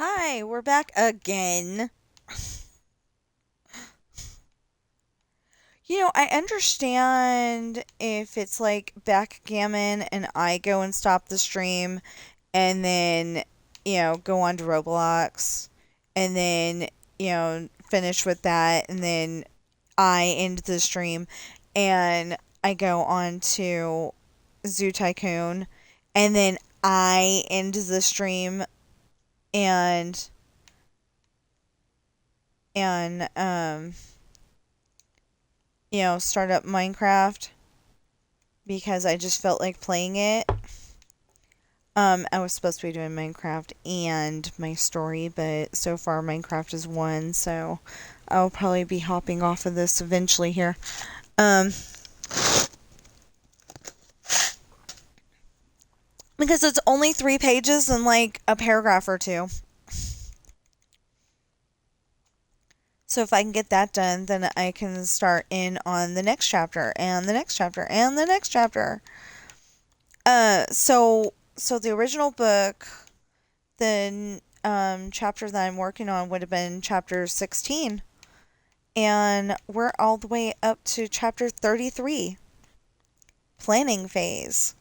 Hi, we're back again. I understand if it's like backgammon and I go and stop the stream and then, go on to Roblox and then, finish with that and then I end the stream and I go on to Zoo Tycoon and then I end the stream and and start up Minecraft because I just felt like playing it. I was supposed to be doing Minecraft and my story, but so far Minecraft is one, so I'll probably be hopping off of this eventually here. Um, because it's only 3 pages and like a paragraph or two. So if I can get that done, then I can start in on the next chapter and the next chapter and the next chapter. So the original book, the chapter that I'm working on would have been chapter 16. And we're all the way up to chapter 33, planning phase.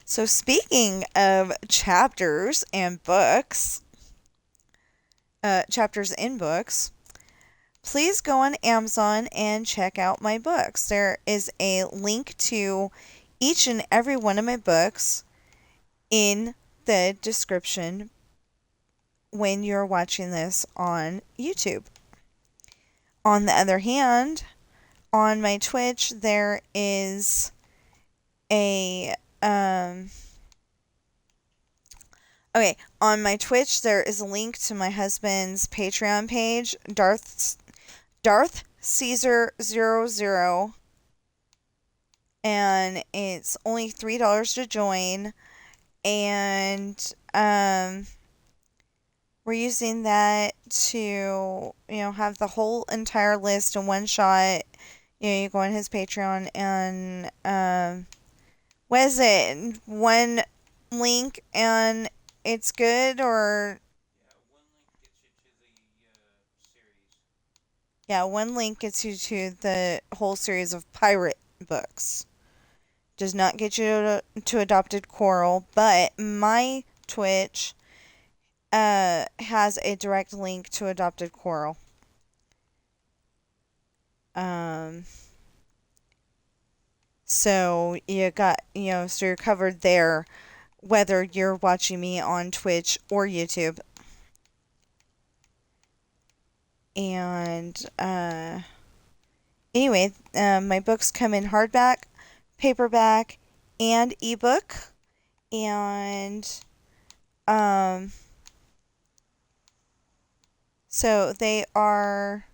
So speaking of chapters and books, chapters in books, please go on Amazon and check out my books. There is a link to each and every one of my books in the description when you're watching this on YouTube. On the other hand, on my Twitch, there is a on my Twitch there is a link to my husband's Patreon page, Darth Caesar 00, and it's only $3 to join, and we're using that to have the whole entire list in one shot. You go on his Patreon and what is it? One link and it's good, or yeah, one link gets you to the whole series of pirate books. Does not get you to Adopted Coral, but my Twitch has a direct link to Adopted Coral. So so you're covered there, whether you're watching me on Twitch or YouTube. And anyway, my books come in hardback, paperback, and ebook. And so they are.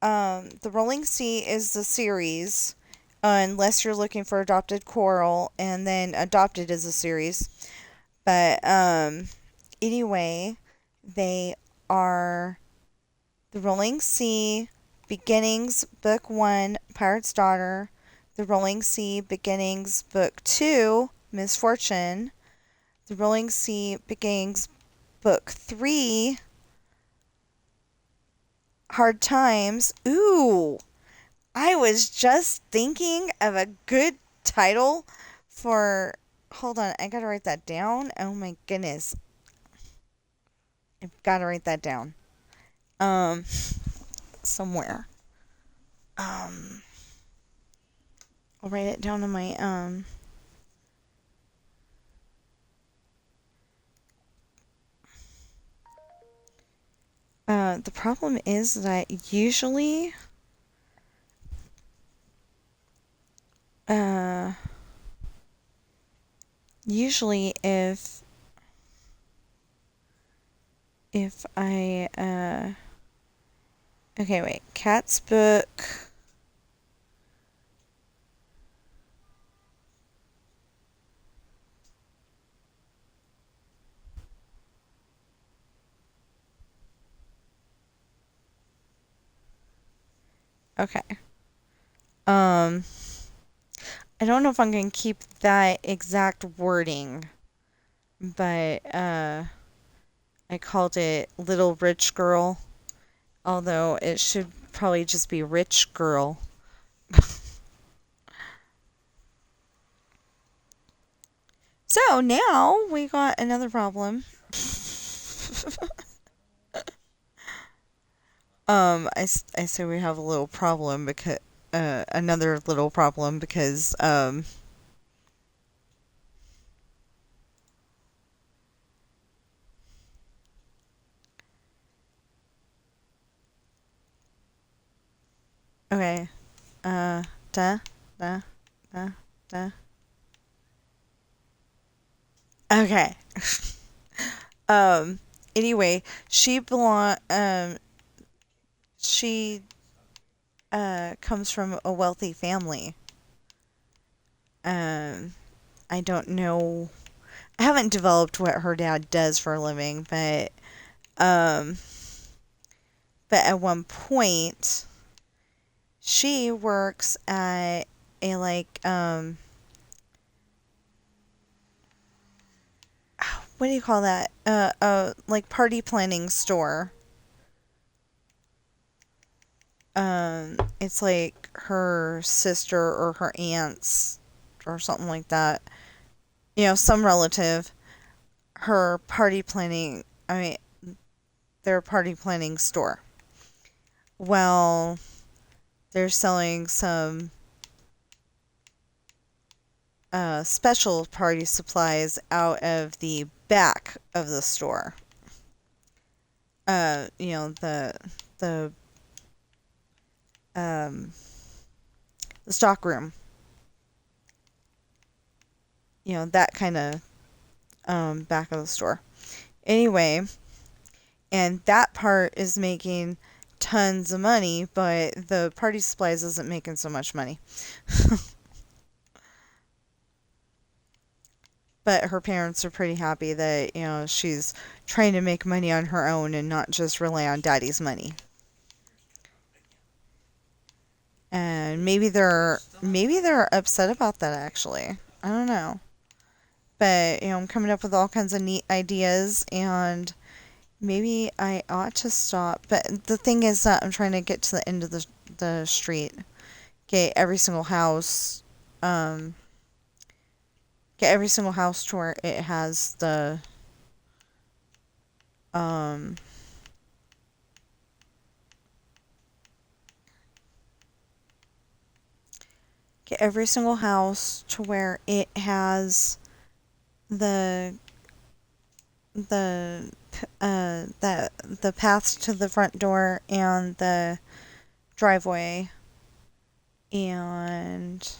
The Rolling Sea is the series, unless you're looking for Adopted Coral, and then Adopted is a series. But anyway, they are The Rolling Sea, Beginnings, Book 1, Pirate's Daughter, The Rolling Sea, Beginnings, Book 2, Misfortune, The Rolling Sea, Beginnings, Book 3, Hard Times. Ooh, I was just thinking of a good title for. Hold on, I gotta write that down. Oh my goodness. I've gotta write that down. Somewhere. I'll write it down on my, the problem is that usually if I, okay, wait, Cat's book. Okay. I don't know if I'm going to keep that exact wording, but, I called it Little Rich Girl, although it should probably just be Rich Girl. So now we got another problem. I say we have a little problem because another little problem because okay, da da da da. Okay. um. Anyway, she comes from a wealthy family. Um. I don't know. I haven't developed what her dad does for a living, um, but at one point, she works at a what do you call that? Like party planning store. It's like her sister or her aunts or something like that. Some relative. Her party planning. I mean, their party planning store. Well, they're selling some special party supplies out of the back of the store. The um, the stock room. That kind of back of the store. Anyway, and that part is making tons of money, but the party supplies isn't making so much money. But her parents are pretty happy that, she's trying to make money on her own and not just rely on daddy's money. And maybe they're upset about that actually. I don't know. But, I'm coming up with all kinds of neat ideas and maybe I ought to stop. But the thing is that I'm trying to get to the end of the street. Get every single house to where it has the get every single house to where it has the the path to the front door and the driveway. And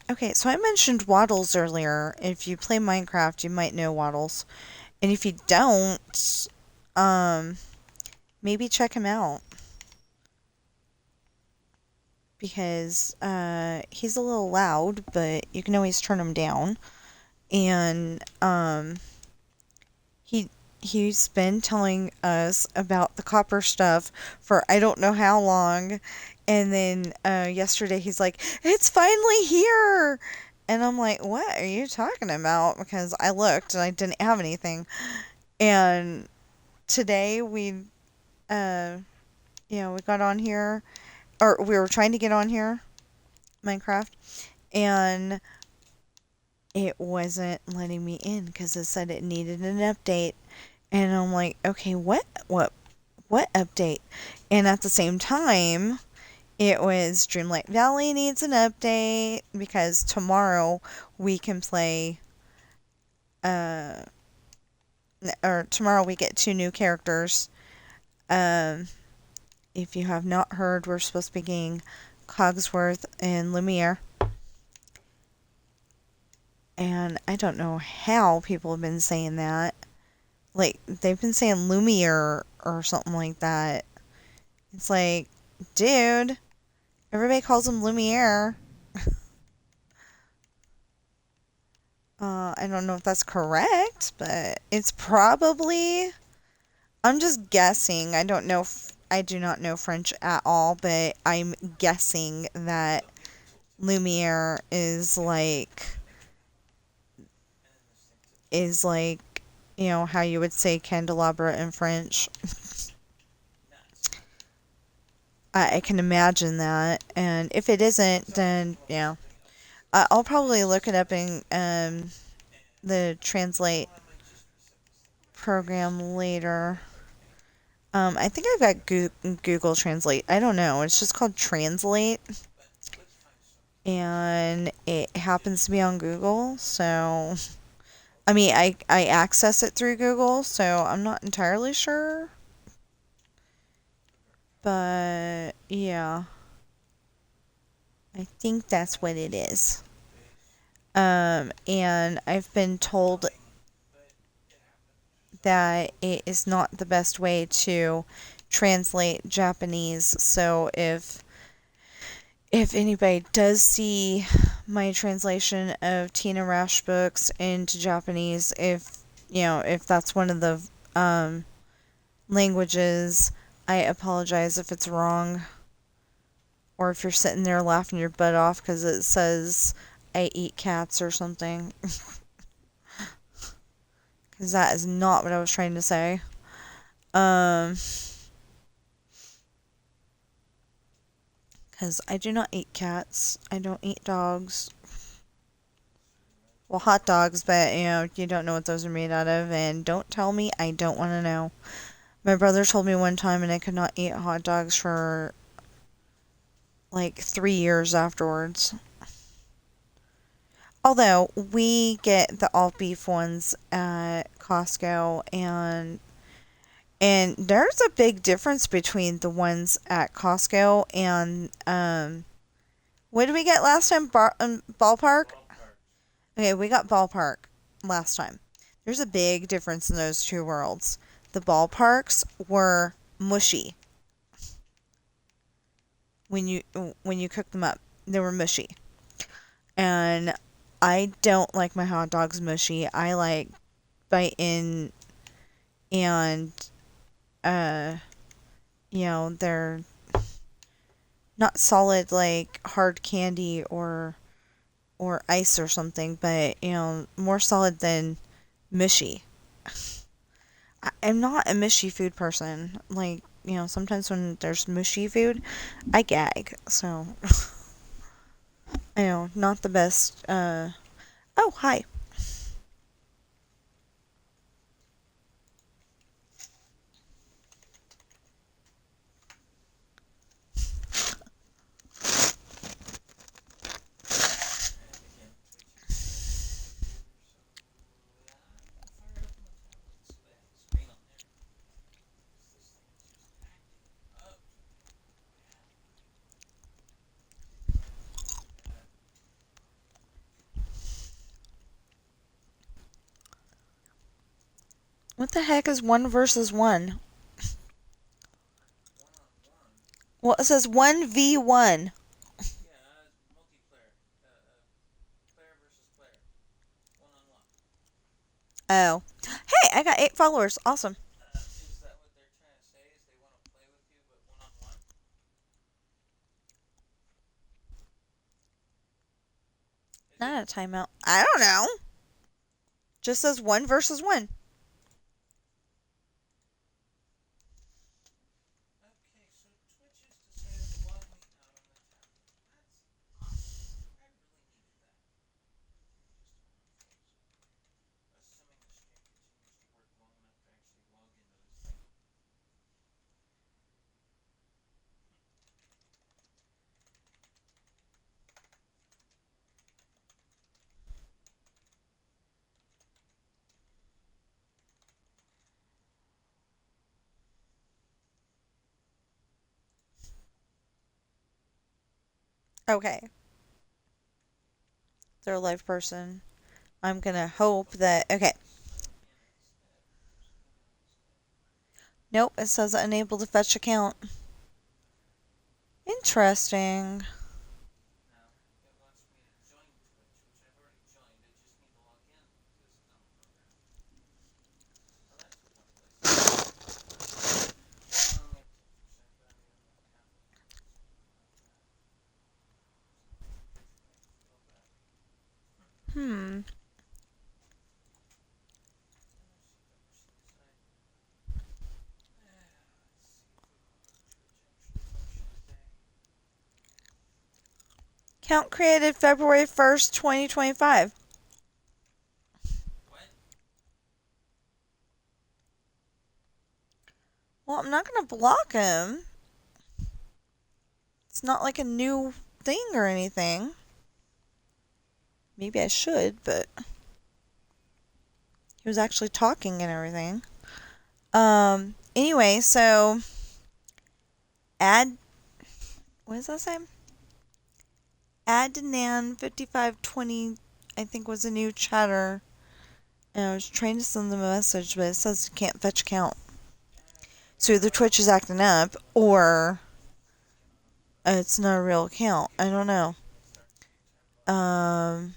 okay, so I mentioned waddles earlier. If you play Minecraft, you might know waddles. And if you don't, maybe check him out. Because he's a little loud, but you can always turn him down. And he's been telling us about the copper stuff for I don't know how long. And then yesterday he's like, "It's finally here!" And I'm like, "What are you talking about?" Because I looked and I didn't have anything. And today uh, we got on here, or we were trying to get on here, Minecraft, and it wasn't letting me in because it said it needed an update. And I'm like, okay, what update? And at the same time, it was Dreamlight Valley needs an update because tomorrow we can play, or tomorrow we get 2 new characters. If you have not heard, we're supposed to be getting Cogsworth and Lumiere. And I don't know how people have been saying that. Like, they've been saying Lumiere or something like that. It's like, dude, everybody calls him Lumiere. I don't know if that's correct, but it's probably... I'm just guessing. I don't know I do not know French at all, but I'm guessing that Lumiere is like is like, how you would say candelabra in French. I can imagine that. And if it isn't, then, I'll probably look it up in the Translate program later. I think I've got Google Translate. I don't know. It's just called Translate. And it happens to be on Google. So, I mean, I access it through Google. So I'm not entirely sure. But, yeah. I think that's what it is. And I've been told that it is not the best way to translate Japanese. So if anybody does see my translation of Tina Rash books into Japanese, if that's one of the languages, I apologize if it's wrong, or if you're sitting there laughing your butt off because it says I eat cats or something, because that is not what I was trying to say. Um, because I do not eat cats. I don't eat dogs. Well, hot dogs, but you don't know what those are made out of, and don't tell me, I don't want to know. My brother told me one time, and I could not eat hot dogs for like 3 years afterwards. Although we get the all beef ones at Costco, and there's a big difference between the ones at Costco and what did we get last time? Ballpark. Okay, we got Ballpark last time. There's a big difference in those two worlds. The ballparks were mushy when you cook them up. They were mushy. And I don't like my hot dogs mushy. I like bite in and uh they're not solid like hard candy or ice or something, but more solid than mushy. I'm not a mushy food person. Like, sometimes when there's mushy food, I gag. So, not the best. Oh, hi. What the heck is one versus one? Well, it says 1v1. Oh. Hey, I got 8 followers. Awesome. Not a timeout. I don't know. Just says one versus one. Okay. They're a live person. I'm gonna hope that. Okay. Nope, it says unable to fetch account. Interesting. Hmm. Count created February 1st, 2025. Well, I'm not going to block him. It's not like a new thing or anything. Maybe I should, but he was actually talking and everything. Anyway, so what does that say? Adnan 5520, I think, was a new chatter. And I was trying to send them a message, but it says you can't fetch count. So either Twitch is acting up, or it's not a real account. I don't know. But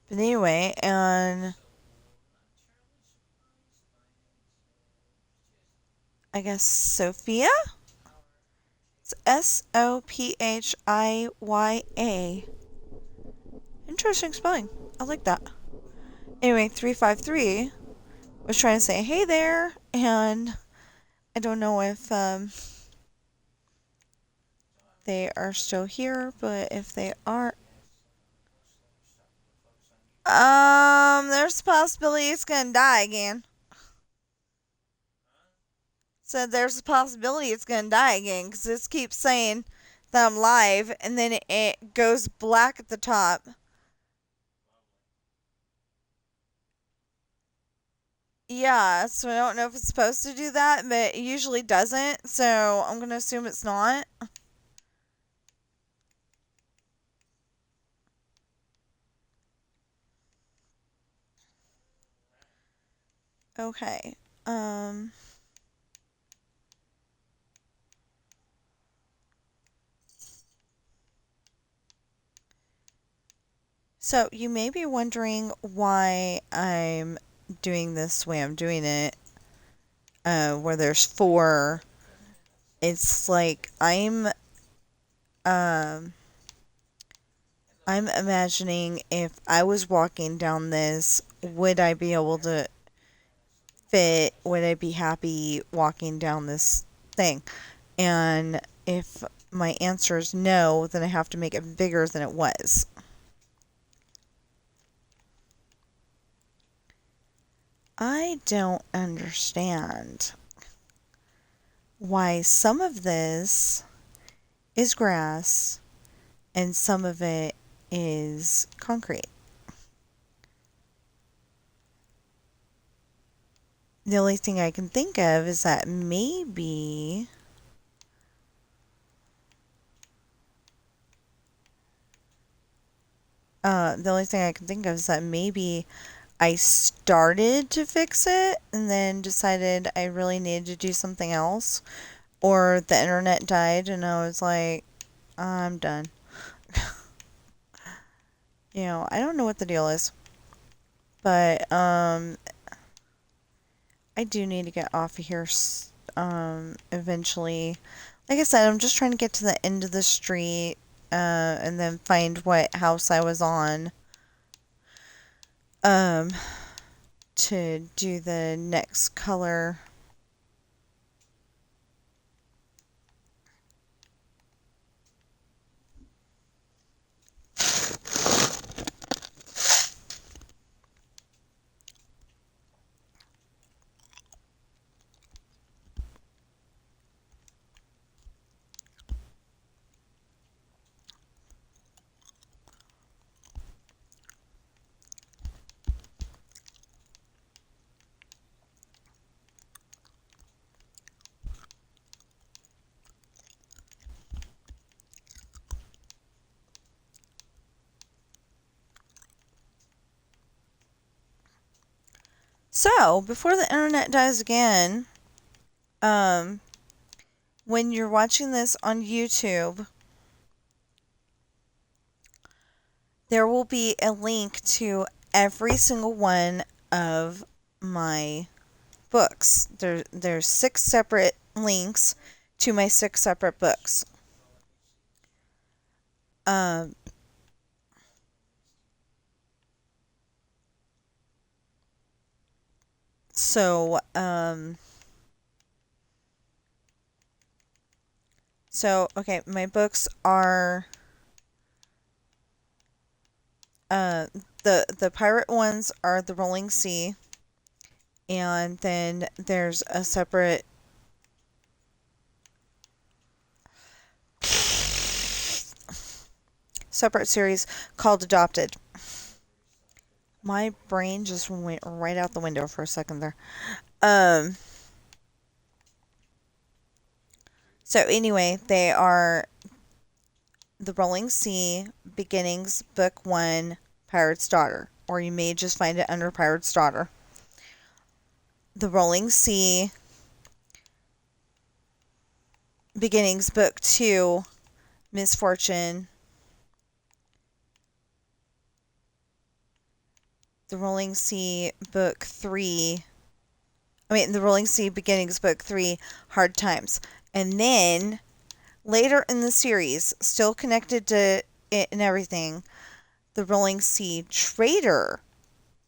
anyway, and I guess Sophia? It's Sophia. Interesting spelling. I like that. Anyway, 353 was trying to say, hey there, and I don't know if they are still here, but if they are, there's a possibility it's gonna die again. So there's a possibility it's gonna die again, because this keeps saying that I'm live, and then it goes black at the top. Yeah, so I don't know if it's supposed to do that, but it usually doesn't, so I'm gonna assume it's not. Okay. So you may be wondering why I'm doing this way I'm doing it, where there's 4. It's like I'm imagining if I was walking down this, would I be able to fit? Would I be happy walking down this thing? And if my answer is no, then I have to make it bigger than it was. I don't understand why some of this is grass and some of it is concrete. The only thing I can think of is that maybe I started to fix it and then decided I really needed to do something else, or the internet died and I was like, I'm done. I don't know what the deal is, but I do need to get off of here eventually. Like I said, I'm just trying to get to the end of the street and then find what house I was on to do the next color. So, before the internet dies again, when you're watching this on YouTube, there will be a link to every single one of my books. There's 6 separate links to my 6 separate books. So, okay, my books are Uh, the pirate ones are the Rolling Sea, and then there's a separate series called Adopted. My brain just went right out the window for a second there. Um, so anyway, they are the Rolling Sea Beginnings Book 1 Pirate's Daughter, or you may just find it under Pirate's Daughter. The Rolling Sea Beginnings Book 2 Misfortune. The Rolling Sea Book 3, the Rolling Sea Beginnings Book 3 Hard Times. And then later in the series, still connected to it and everything, the Rolling Sea Traitor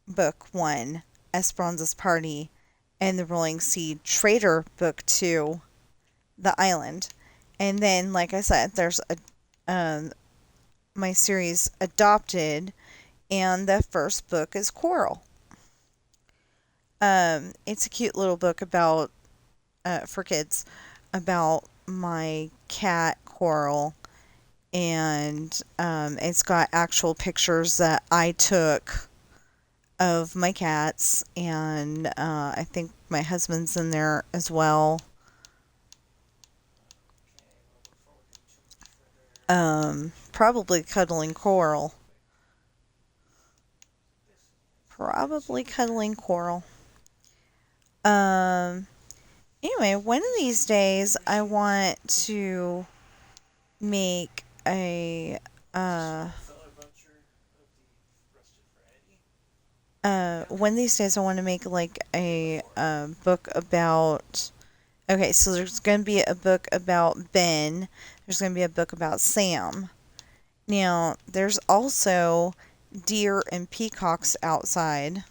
Book 1 Esperanza's Party, and the Rolling Sea Traitor Book 2 The Island. And then, like I said, there's my series Adopted, and the first book is Coral. It's a cute little book about for kids about my cat Coral, and it's got actual pictures that I took of my cats, and I think my husband's in there as well. Probably cuddling Coral. Probably cuddling Coral. Um, anyway, one of these days I want to make one of these days I want to make like a book about. Okay, so there's going to be a book about Ben. There's going to be a book about Sam. Now, there's also deer and peacocks outside.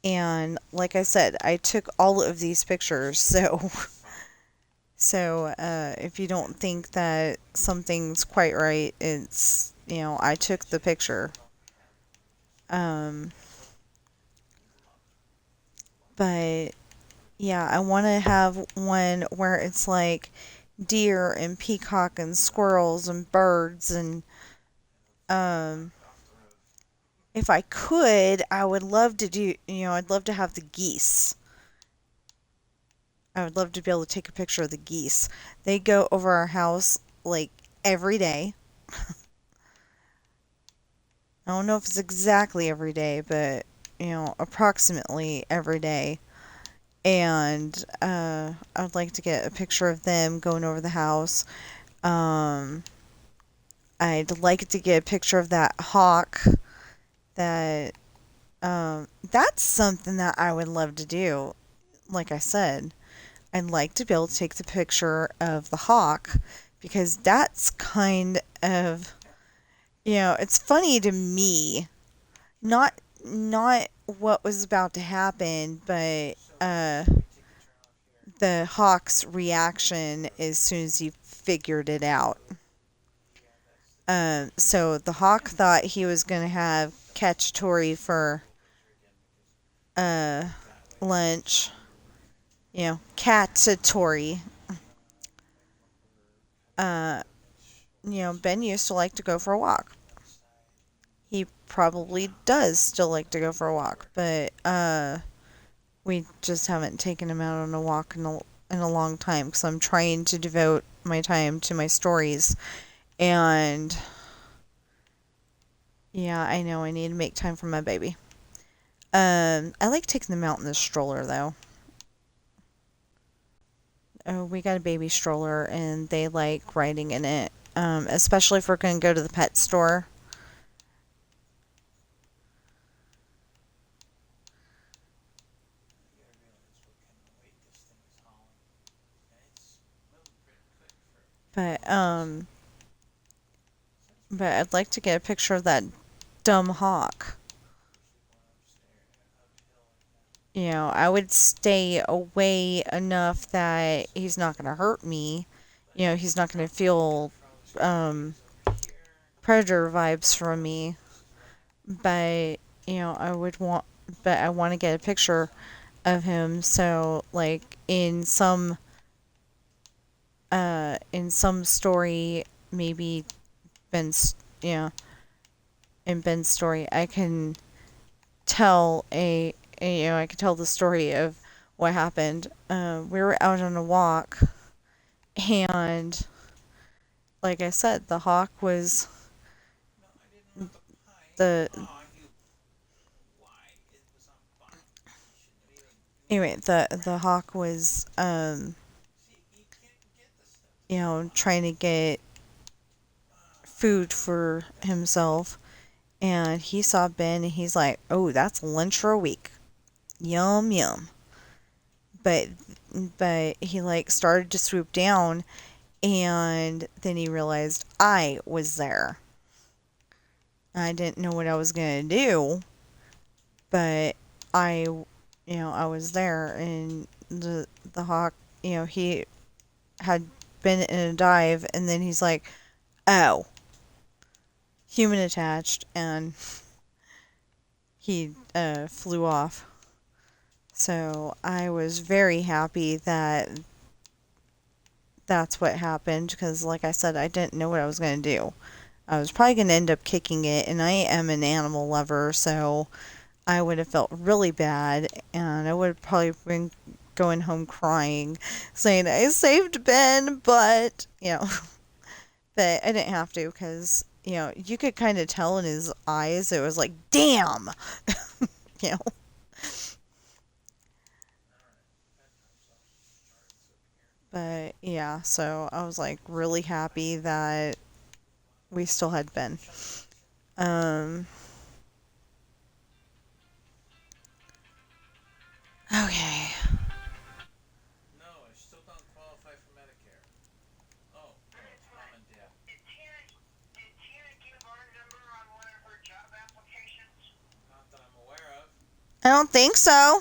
And like I said, I took all of these pictures. So if you don't think that something's quite right, it's, I took the picture. Um, but yeah, I want to have one where it's like deer and peacock and squirrels and birds, and um if I could, I would love to do, I'd love to have the geese. I would love to be able to take a picture of the geese. They go over our house like every day. I don't know if it's exactly every day, but approximately every day. And I'd like to get a picture of them going over the house. Um, I'd like to get a picture of that hawk. That's something that I would love to do. Like I said, I'd like to be able to take the picture of the hawk, because that's kind of, it's funny to me. Not what was about to happen, but the hawk's reaction as soon as he figured it out. So the hawk thought he was going to have cacciatore for uh, lunch. Cacciatore. Uh, Ben used to like to go for a walk. He probably does still like to go for a walk, but we just haven't taken him out on a walk in a long time, because I'm trying to devote my time to my stories. And yeah, I know I need to make time for my baby. I like taking them out in the stroller though. Oh, we got a baby stroller and they like riding in it. Especially if we're going to go to the pet store. But I'd like to get a picture of that dumb hawk. I would stay away enough that he's not going to hurt me. He's not going to feel predator vibes from me, but I would want, but I want to get a picture of him. So like in some story, maybe Ben's, in Ben's story, I can tell I can tell the story of what happened. We were out on a walk, and like I said, the hawk was the the hawk was trying to get food for himself, and he saw Ben, and he's like, "Oh, that's lunch for a week. Yum yum." But he like started to swoop down, and then he realized I was there. I didn't know what I was gonna do, but I I was there, and the hawk, he had been in a dive, and then he's like, "Oh, human attached," and he flew off. So I was very happy that that's what happened, because like I said, I didn't know what I was going to do. I was probably going to end up kicking it, and I am an animal lover, so I would have felt really bad, and I would have probably been going home crying, saying I saved Ben, but but I didn't have to, because you could kind of tell in his eyes. It was like, damn. you know but yeah, so I was like really happy that we still had Ben. um okay. I don't think so.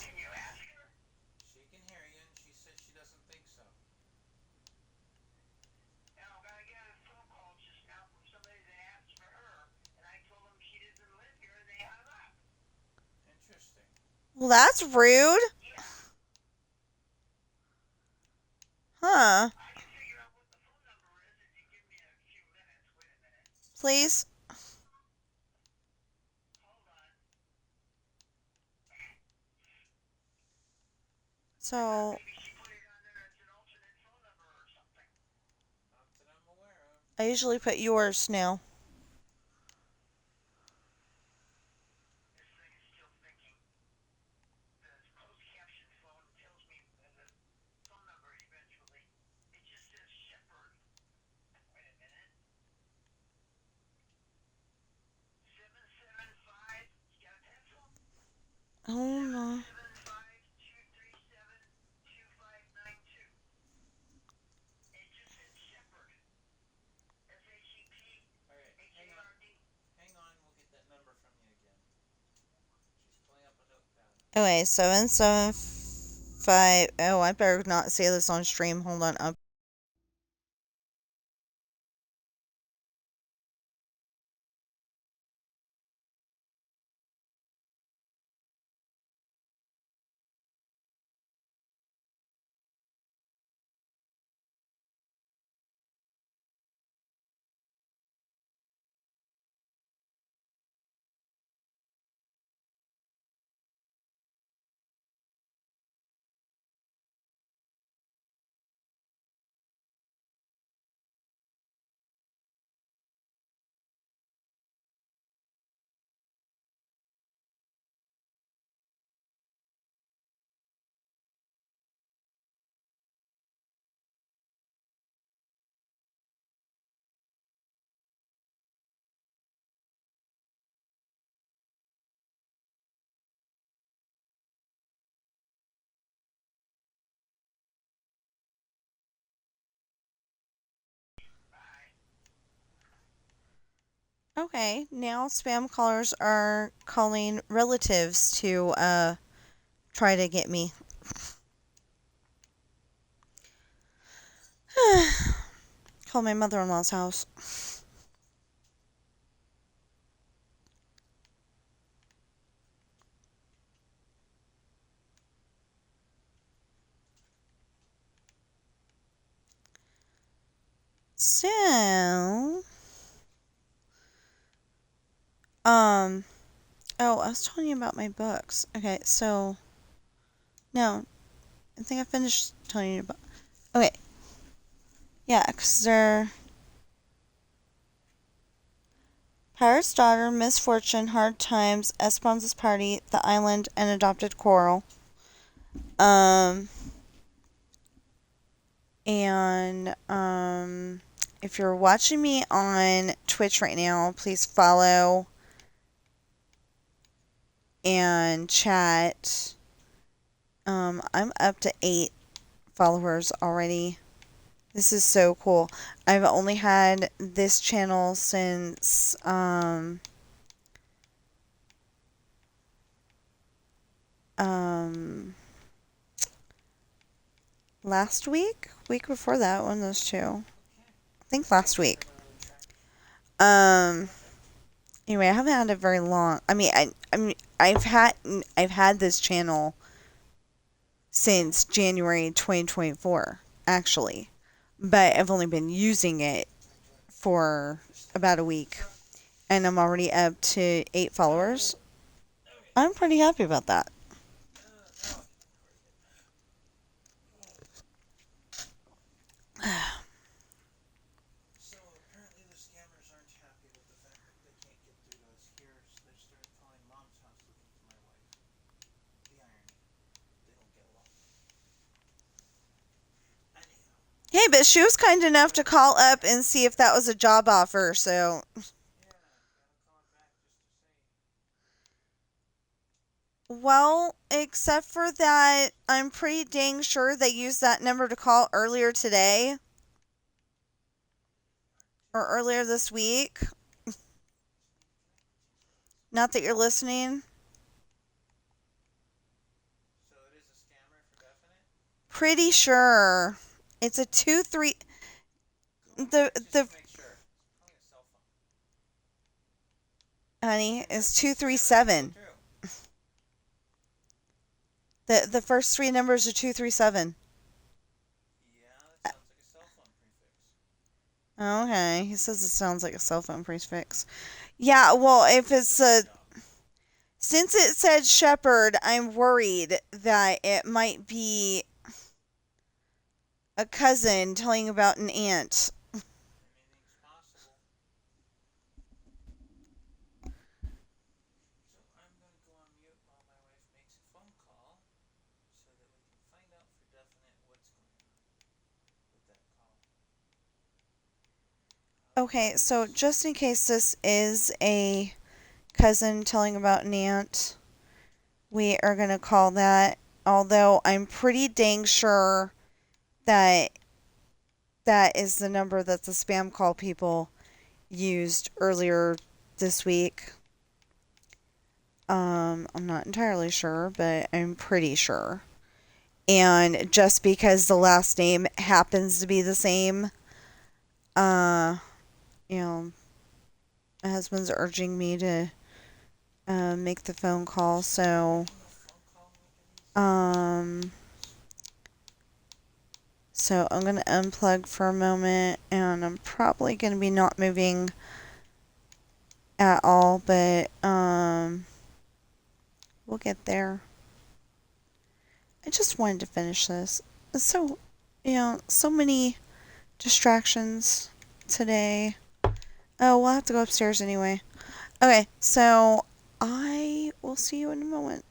Well, that's rude. Huh? Please. So I usually put yours now. Oh no. Okay, 775. Oh, I better not say this on stream. Hold on. Up. Okay, now spam callers are calling relatives to try to get me. Call my mother-in-law's house. Um, oh, I was telling you about my books. Okay, so, no, I think I finished telling you about, okay, yeah, because they're Pirate's Daughter, Misfortune, Hard Times, Esperanza's Party, The Island, and Adopted Coral. Um, and if you're watching me on Twitch right now, please follow and chat. I'm up to 8 followers already. This is so cool. I've only had this channel since last week before that, one of those two. I think last week. Um Anyway, I haven't had it very long. I've had this channel since January 2024, actually. But I've only been using it for about a week, and I'm already up to 8 followers. I'm pretty happy about that. So apparently the scammers aren't happy with the fact that they can't get through to us here, so they started calling Mom's house looking for my wife. The irony. They don't get along. Anyhow. Hey, but she was kind enough to call up and see if that was a job offer, so. Yeah, gotta call it back just to say. Well, except for that, I'm pretty dang sure they used that number to call earlier today. Or earlier this week. Not that you're listening. So it is a scammer for definite? Pretty sure. It's a 2-3. The Make sure. It's probably a cell phone. honey is 237. The first 3 numbers are 237. Yeah, that sounds like a cell phone prefix. Okay, he says it sounds like a cell phone prefix. Yeah, well, if it's a since it said Shepherd, I'm worried that it might be a cousin telling about an aunt. Anything's possible. So I'm gonna go on mute while my wife makes a phone call so that we can find out for definite what's going on with that call. Okay, so just in case this is a cousin telling about an aunt, we are going to call that, although I'm pretty dang sure that that is the number that the spam call people used earlier this week. I'm not entirely sure, but I'm pretty sure. And just because the last name happens to be the same, uh, you know, my husband's urging me to make the phone call, so um so I'm gonna unplug for a moment, and I'm probably gonna be not moving at all, but we'll get there. I just wanted to finish this. It's so, so many distractions today. Oh, we'll have to go upstairs anyway. Okay, so I will see you in a moment.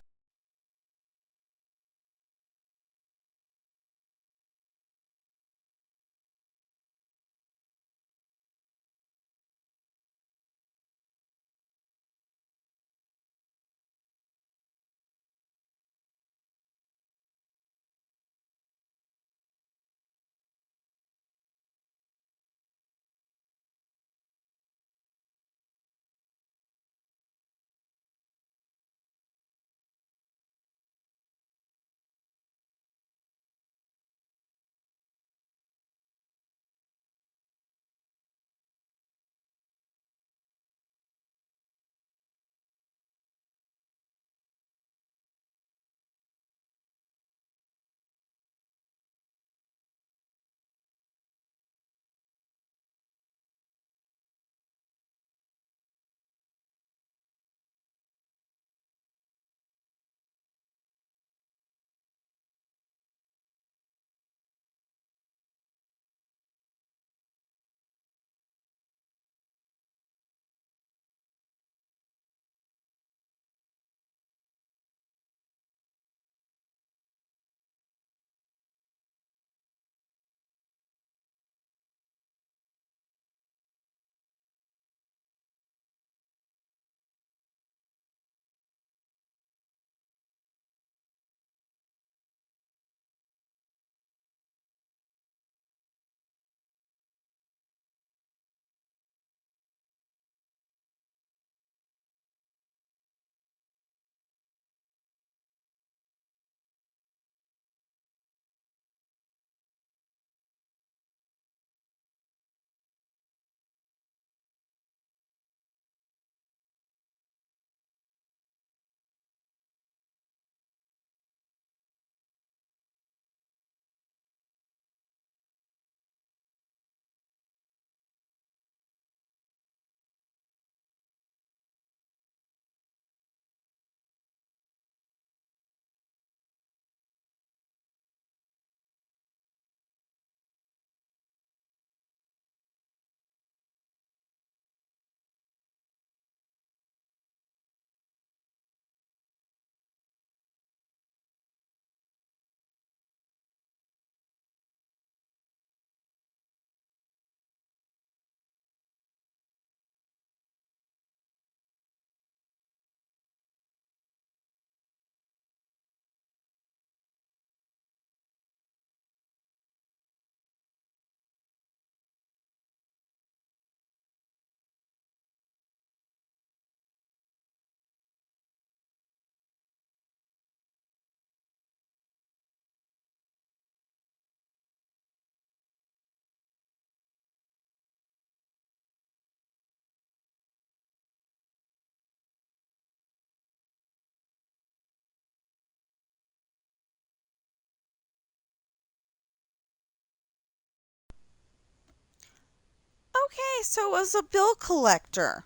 Okay, so it was a bill collector.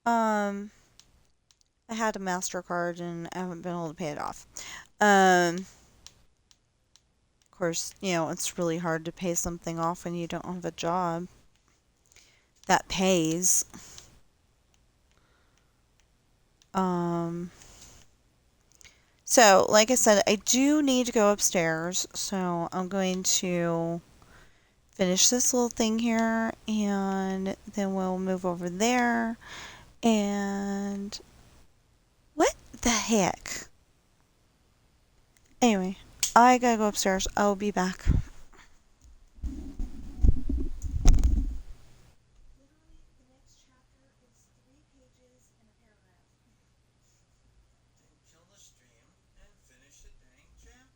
Um, I had a MasterCard and I haven't been able to pay it off. Of course, it's really hard to pay something off when you don't have a job that pays. Um, so, like I said, I do need to go upstairs, so I'm going to finish this little thing here, and then we'll move over there. And what the heck? Anyway, I gotta go upstairs. I'll be back. Literally, the next chapter is 3 pages and a paragraph. Then kill the stream and finish the dang chapter.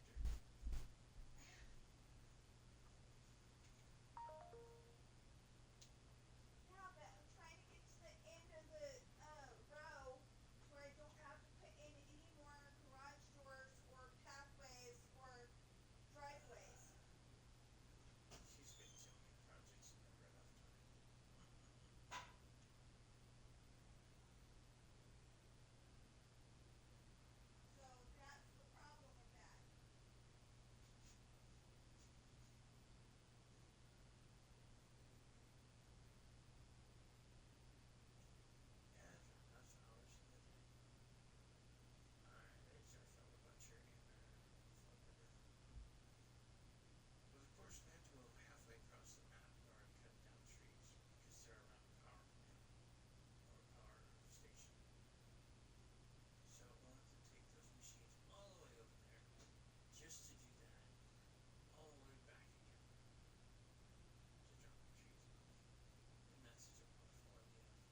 Yeah, but I'm trying to get to the end of the row where I don't have to put in any more garage doors or pathways or driveways. She's got too many projects and never enough time. So that's the problem with that. Yeah, there are enough hours in the day. Alright, there's our fellow butcher in there. Flipper. But of course, we have to go halfway across the map in order to cut down trees because they're around a power plant or a power station. So we'll have to take those machines all the way over there just to do that, all the way back again to drop the trees off. And that's such a wonderful idea to do.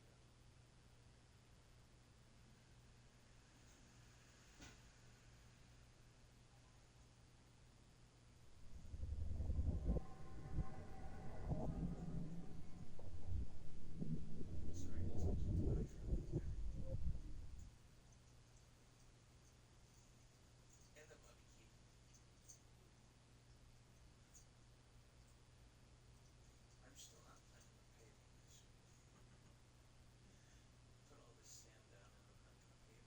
Sorry to touch the knife early there. And the bobby key. I'm still not planning on paving this. Put all this sand down and I'm not going to pave it.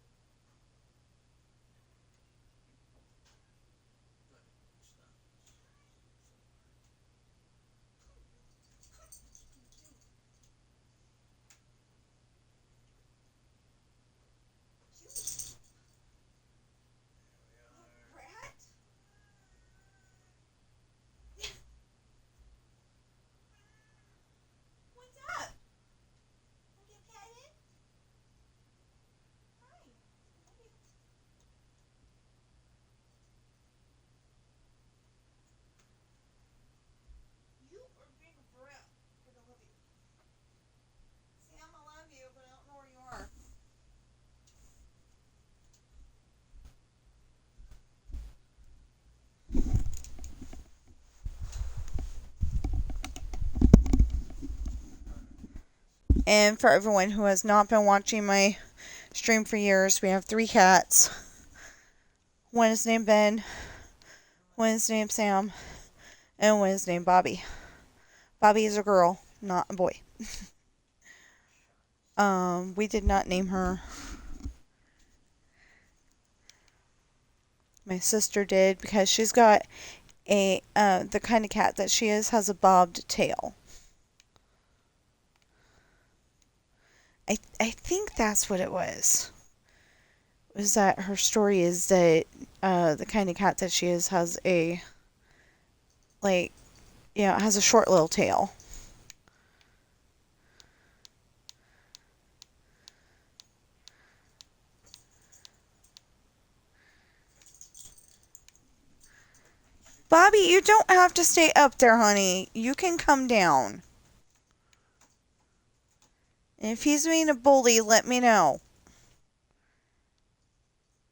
But it's not so hard. There we are. Rat? What's up? Want to get petted? Hi. Love you. You are being a brat, but I love you. Sam, I love you, but I don't know where you are. And for everyone who has not been watching my stream for years, we have 3 cats. One is named Ben, one is named Sam, and one is named Bobby. Bobby is a girl, not a boy. We did not name her. My sister did because she's got the kind of cat that she is has a bobbed tail. I think that's what it was. Was that her story is that the kind of cat that she is has a has a short little tail. Bobby, you don't have to stay up there, honey. You can come down. And if he's being a bully, let me know.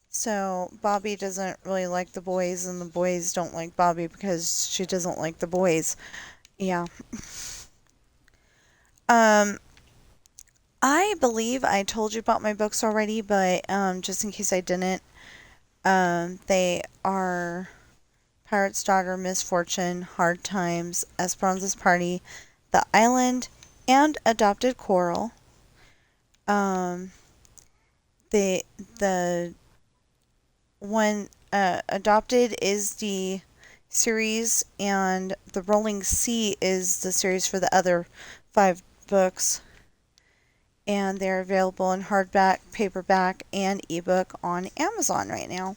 So, Bobby doesn't really like the boys, and the boys don't like Bobby because she doesn't like the boys. Yeah. I believe I told you about my books already, but just in case I didn't, they are Pirate's Daughter, Misfortune, Hard Times, Esperanza's Party, The Island, and Adopted Coral. Um, the the one Adopted is the series, and The Rolling Sea is the series for the other 5 books. And they're available in hardback, paperback, and ebook on Amazon right now.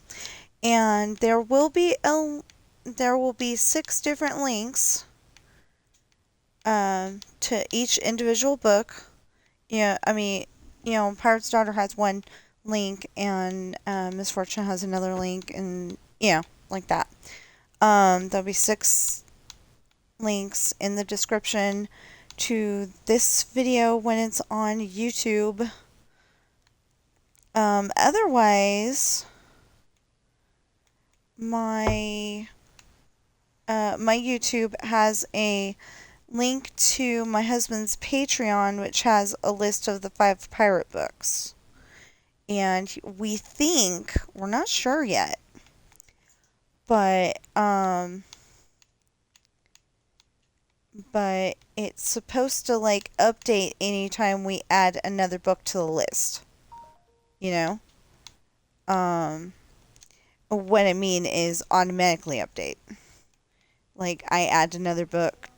And there will be 6 different links to each individual book. Yeah, I mean, Pirate's Daughter has one link, and Misfortune has another link, and like that. There'll be 6 links in the description to this video when it's on YouTube. Otherwise, my my YouTube has a link to my husband's Patreon, which has a list of the 5 pirate books. And we think, we're not sure yet, but it's supposed to like update anytime we add another book to the list. You know? What I mean is automatically update. Like I add another book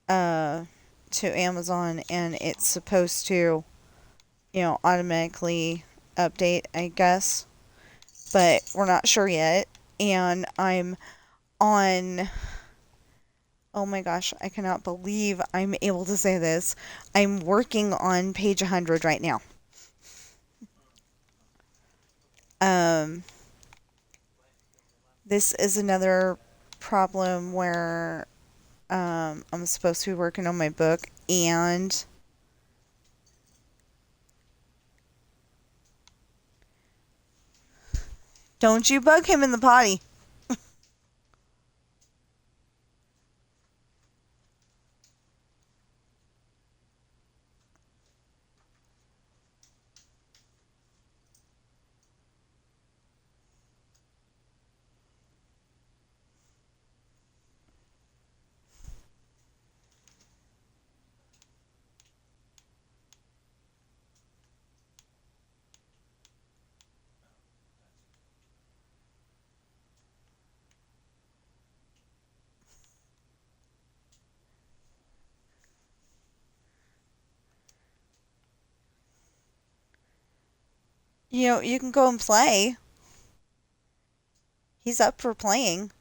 uh to Amazon, and it's supposed to, automatically update, I guess. But we're not sure yet. And I'm on, oh my gosh, I cannot believe I'm able to say this. I'm working on page 100 right now. Um, this is another problem where I'm supposed to be working on my book, and don't you bug him in the potty. You can go and play. He's up for playing.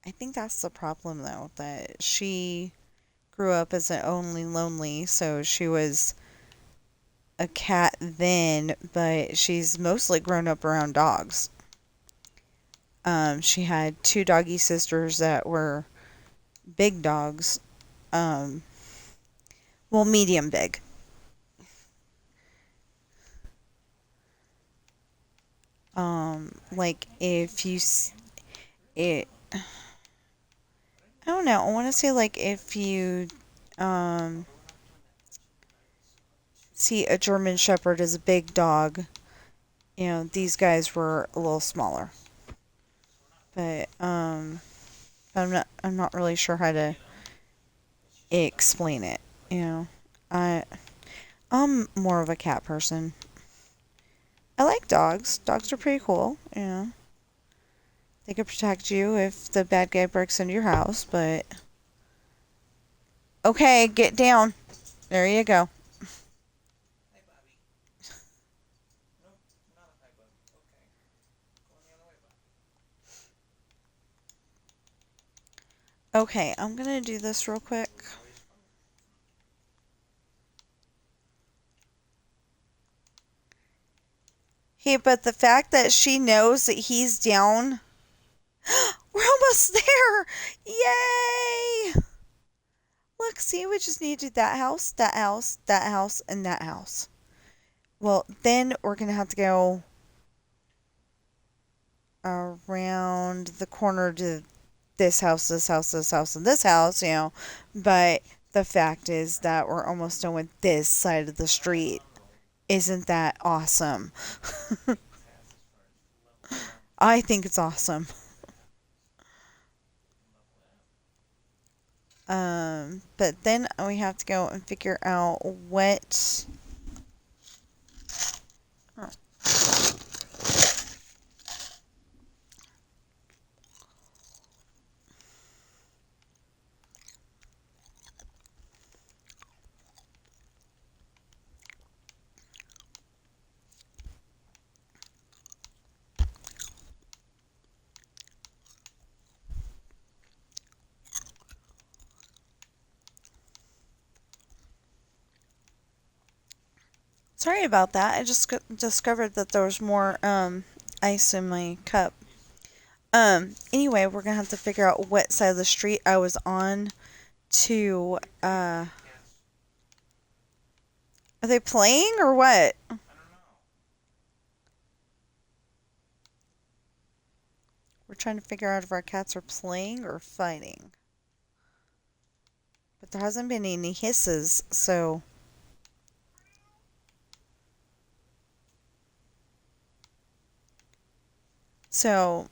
I think that's the problem, though, that she grew up as an only lonely, so she was a cat then, but she's mostly grown up around dogs. She had 2 doggy sisters that were big dogs. Um, well, medium big. Like if you, it, I don't know. I want to say like if you, um, see a German Shepherd as a big dog, these guys were a little smaller. But I'm not really sure how to explain it. I I'm more of a cat person. I like dogs. Dogs are pretty cool. They could protect you if the bad guy breaks into your house. But okay, get down. There you go. Hi, Bobby. Nope, not a hi, Bobby. Okay. Going the other way, Bobby. Okay, I'm gonna do this real quick. Hey, but the fact that she knows that he's down. We're almost there! Yay! Look, see, we just need to do that house, that house, that house, and that house. Well, then we're going to have to go around the corner to this house, this house, this house, and this house. But the fact is that we're almost done with this side of the street. Isn't that awesome? I think it's awesome. But then we have to go and figure out what. Oh, sorry about that. I just discovered that there was more ice in my cup. Anyway, we're gonna have to figure out what side of the street I was on to. Cats. Are they playing or what? I don't know. We're trying to figure out if our cats are playing or fighting. But there hasn't been any hisses, so. So,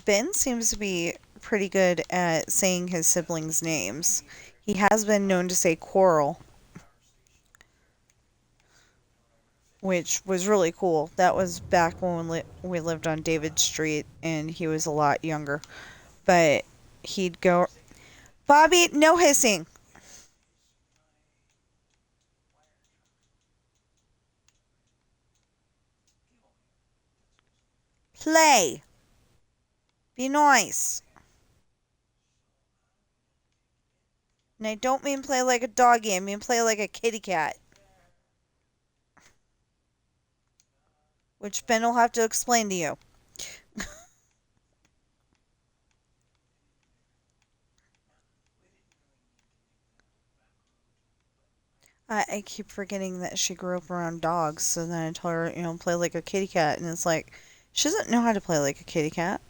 Ben seems to be pretty good at saying his siblings' names. He has been known to say Coral, which was really cool. That was back when we lived on David Street and he was a lot younger. But he'd go, Bobby, no hissing. Play. Be nice. And I don't mean play like a doggy, I mean play like a kitty cat. Which Ben will have to explain to you. I keep forgetting that she grew up around dogs, so then I tell her, play like a kitty cat, and it's like, she doesn't know how to play like a kitty cat.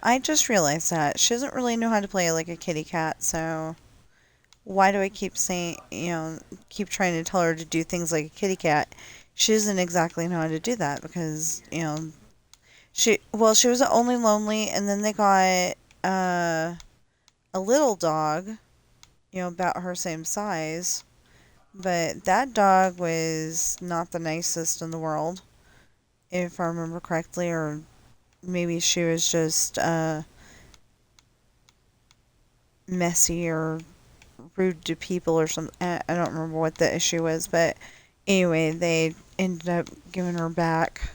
I just realized that. She doesn't really know how to play like a kitty cat, so why do I keep saying, keep trying to tell her to do things like a kitty cat? She doesn't exactly know how to do that because, she was only lonely, and then they got a little dog, about her same size. But that dog was not the nicest in the world, if I remember correctly, or maybe she was just messy or rude to people or something. I don't remember what the issue was, but anyway, they ended up giving her back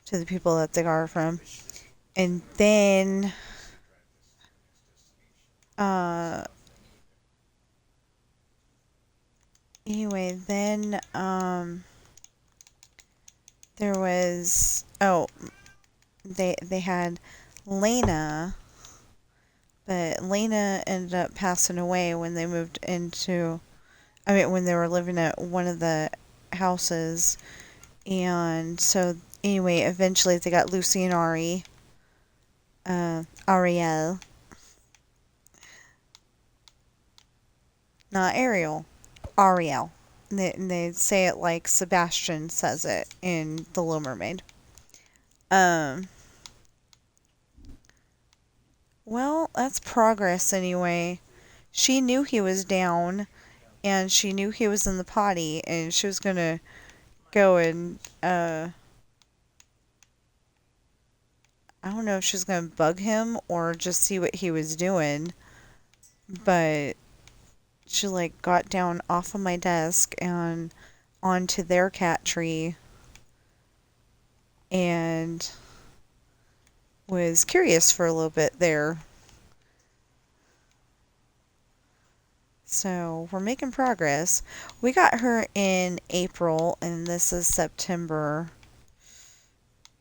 to the people that they got her from. And then, uh, there was, they had Lena, but Lena ended up passing away when they moved into, when they were living at one of the houses. And so, anyway, eventually they got Lucy and Ariel, not Ariel, Ariel. They say it like Sebastian says it in The Little Mermaid. Um, well, that's progress anyway. She knew he was down, and she knew he was in the potty, and she was gonna go and I don't know if she was gonna bug him or just see what he was doing, but she like got down off of my desk and onto their cat tree and was curious for a little bit there. So we're making progress. We got her in April and this is September.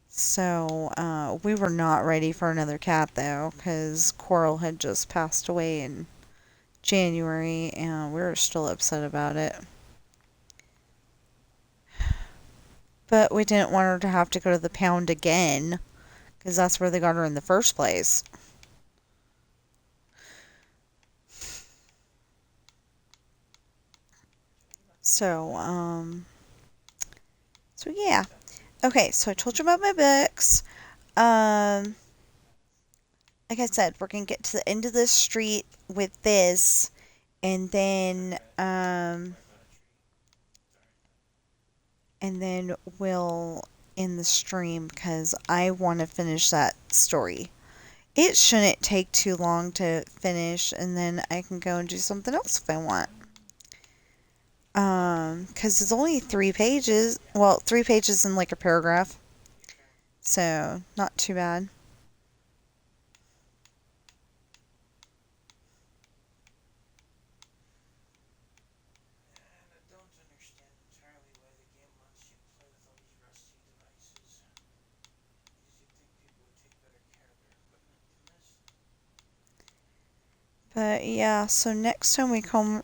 So we were not ready for another cat though, because Coral had just passed away in January and we were still upset about it. But we didn't want her to have to go to the pound again, because that's where they got her in the first place. So, so yeah. Okay, so I told you about my books. Um, like I said, we're gonna get to the end of this street with this, and then Okay. Right by the tree. Sorry. we'll end the stream because I want to finish that story. It shouldn't take too long to finish, and then I can go and do something else if I want. Because it's only 3 pages. Well, 3 pages in like a paragraph, Okay. so not too bad. And I don't understand entirely why the game wants you to play with all these rusty devices. Because you'd think people would take better care of their equipment than this. But yeah, so next time we come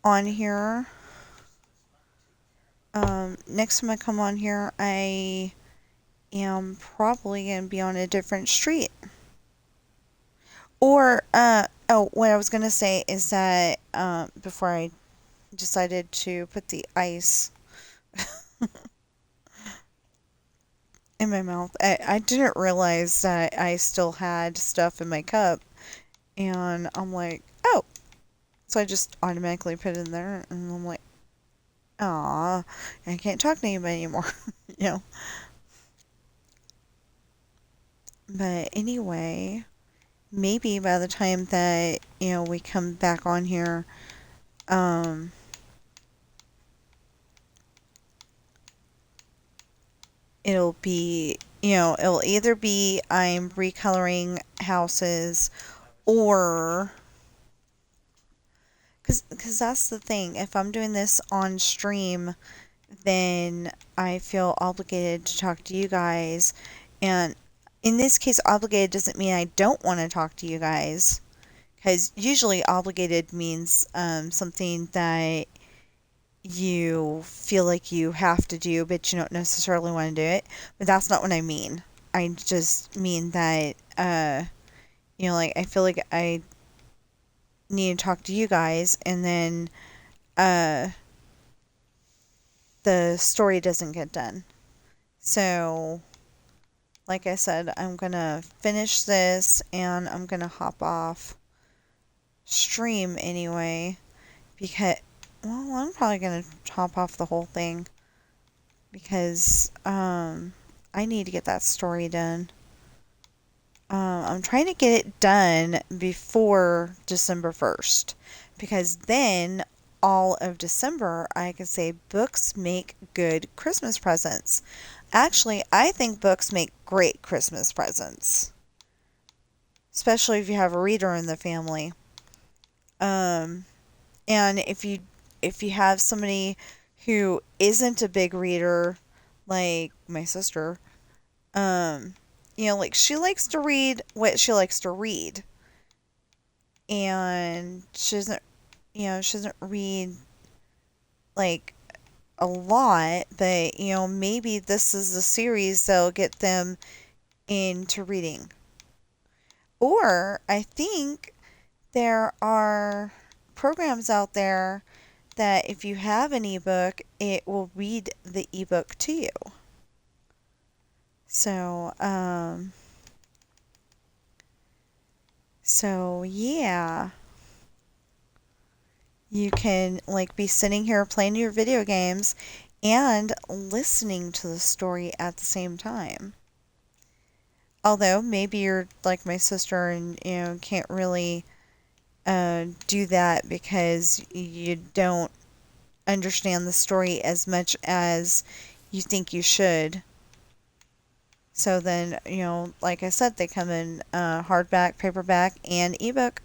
on That here, device just does not take care of it. next time I come on here, I am probably gonna be on a different street. Or, what I was gonna say is that, before I decided to put the ice in my mouth, I didn't realize that I still had stuff in my cup, and I'm like, oh, so I just automatically put it in there, and I'm like, aw, I can't talk to anybody anymore, you know. But anyway, maybe by the time that, we come back on here, um, it'll be, it'll either be I'm recoloring houses, I was thinking the or, same. because that's the thing. If I'm doing this on stream, then I feel obligated to talk to you guys. And in this case, obligated doesn't mean I don't want to talk to you guys. Because usually, obligated means something that you feel like you have to do, but you don't necessarily want to do it. But that's not what I mean. I just mean that, like, I feel like I need to talk to you guys, and then uh, the story doesn't get done. So, like I said, I'm gonna finish this and I'm gonna hop off stream anyway because, well, I'm probably gonna hop off the whole thing because I need to get that story done. I'm trying to get it done before December 1st because then all of December I can say books make good Christmas presents. Actually, I think books make great Christmas presents, especially if you have a reader in the family. Um, and if you have somebody who isn't a big reader, like my sister, um, like she likes to read what she likes to read, and she doesn't read like a lot, but maybe this is a series that'll get them into reading. Or I think there are programs out there that if you have an ebook, it will read the ebook to you. So, yeah, you can like be sitting here playing your video games and listening to the story at the same time. Although maybe you're like my sister and can't really do that because you don't understand the story as much as you think you should. So then, like I said, they come in hardback, paperback, and ebook.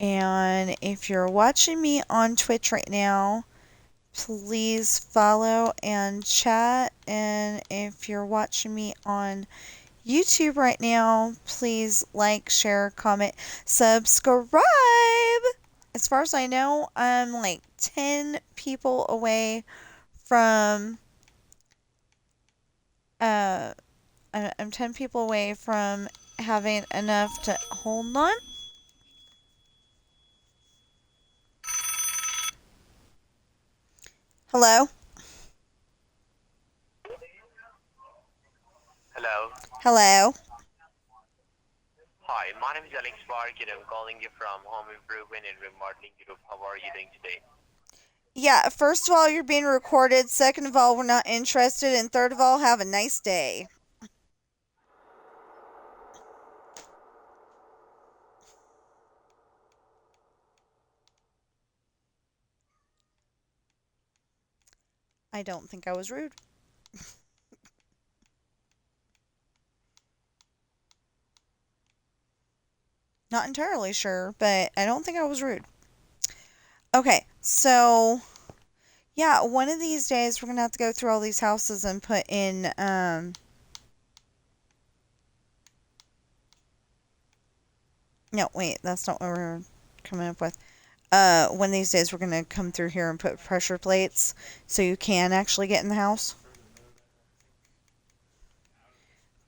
And if you're watching me on Twitch right now, please follow and chat. And if you're watching me on YouTube right now, please like, share, comment, subscribe. As far as I know, I'm like 10 people away from uh I'm 10 people away from having enough to hold on. Hello? Hello. Hello? Hi, my name is Alex Park and I'm calling you from Home Improvement and Remodeling Group. How are you doing today? Yeah, first of all, you're being recorded. Second of all, we're not interested. And third of all, have a nice day. I don't think I was rude. Not entirely sure, but I don't think I was rude. Okay, so yeah, one of these days we're gonna have to go through all these houses and put in. No, wait, that's not what we're coming up with. One of these days we're gonna come through here and put pressure plates so you can actually get in the house.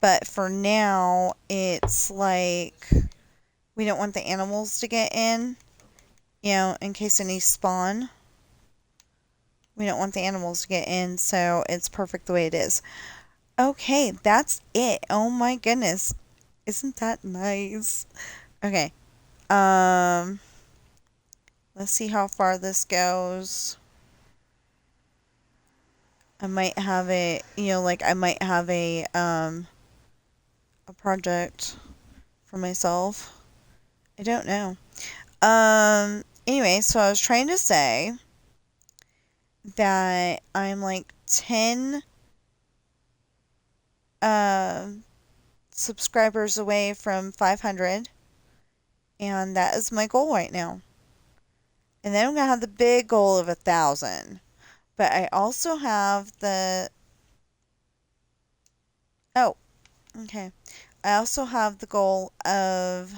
But for now, it's like we don't want the animals to get in, in case any spawn. We don't want the animals to get in, so it's perfect the way it is. Okay, that's it. Oh my goodness. Isn't that nice? Okay. Um, let's see how far this goes. I might have I might have a project for myself. I don't know. Anyway, so I was trying to say that I'm like 10 uh, subscribers away from 500, and that is my goal right now. And then I'm gonna have the big goal of 1,000. But I also have the oh, okay. I also have the goal of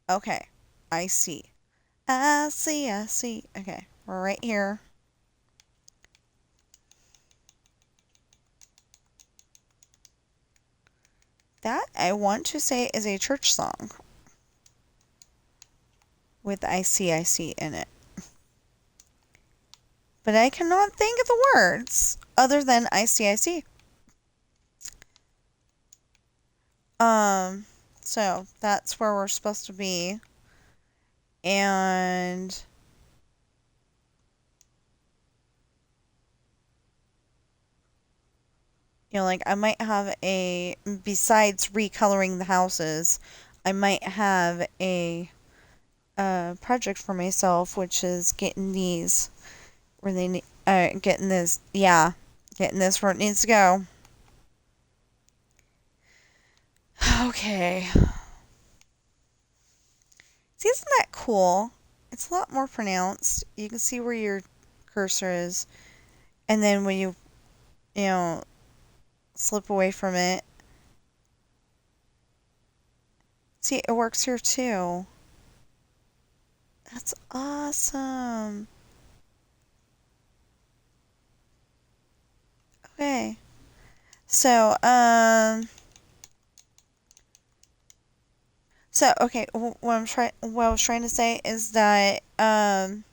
okay. I see. I see. I see. Okay, we're right here. That I want to say is a church song with I see in it. But I cannot think of the words other than I see, I see. Um, so that's where we're supposed to be. And like I might have besides recoloring the houses, I might have a project for myself, which is getting these where they need, getting this, yeah, getting this where it needs to go. Okay. See, isn't that cool? It's a lot more pronounced. You can see where your cursor is. And then when you know, slip away from it. See, it works here too. That's awesome. Okay. So, okay, what I was trying to say is that, I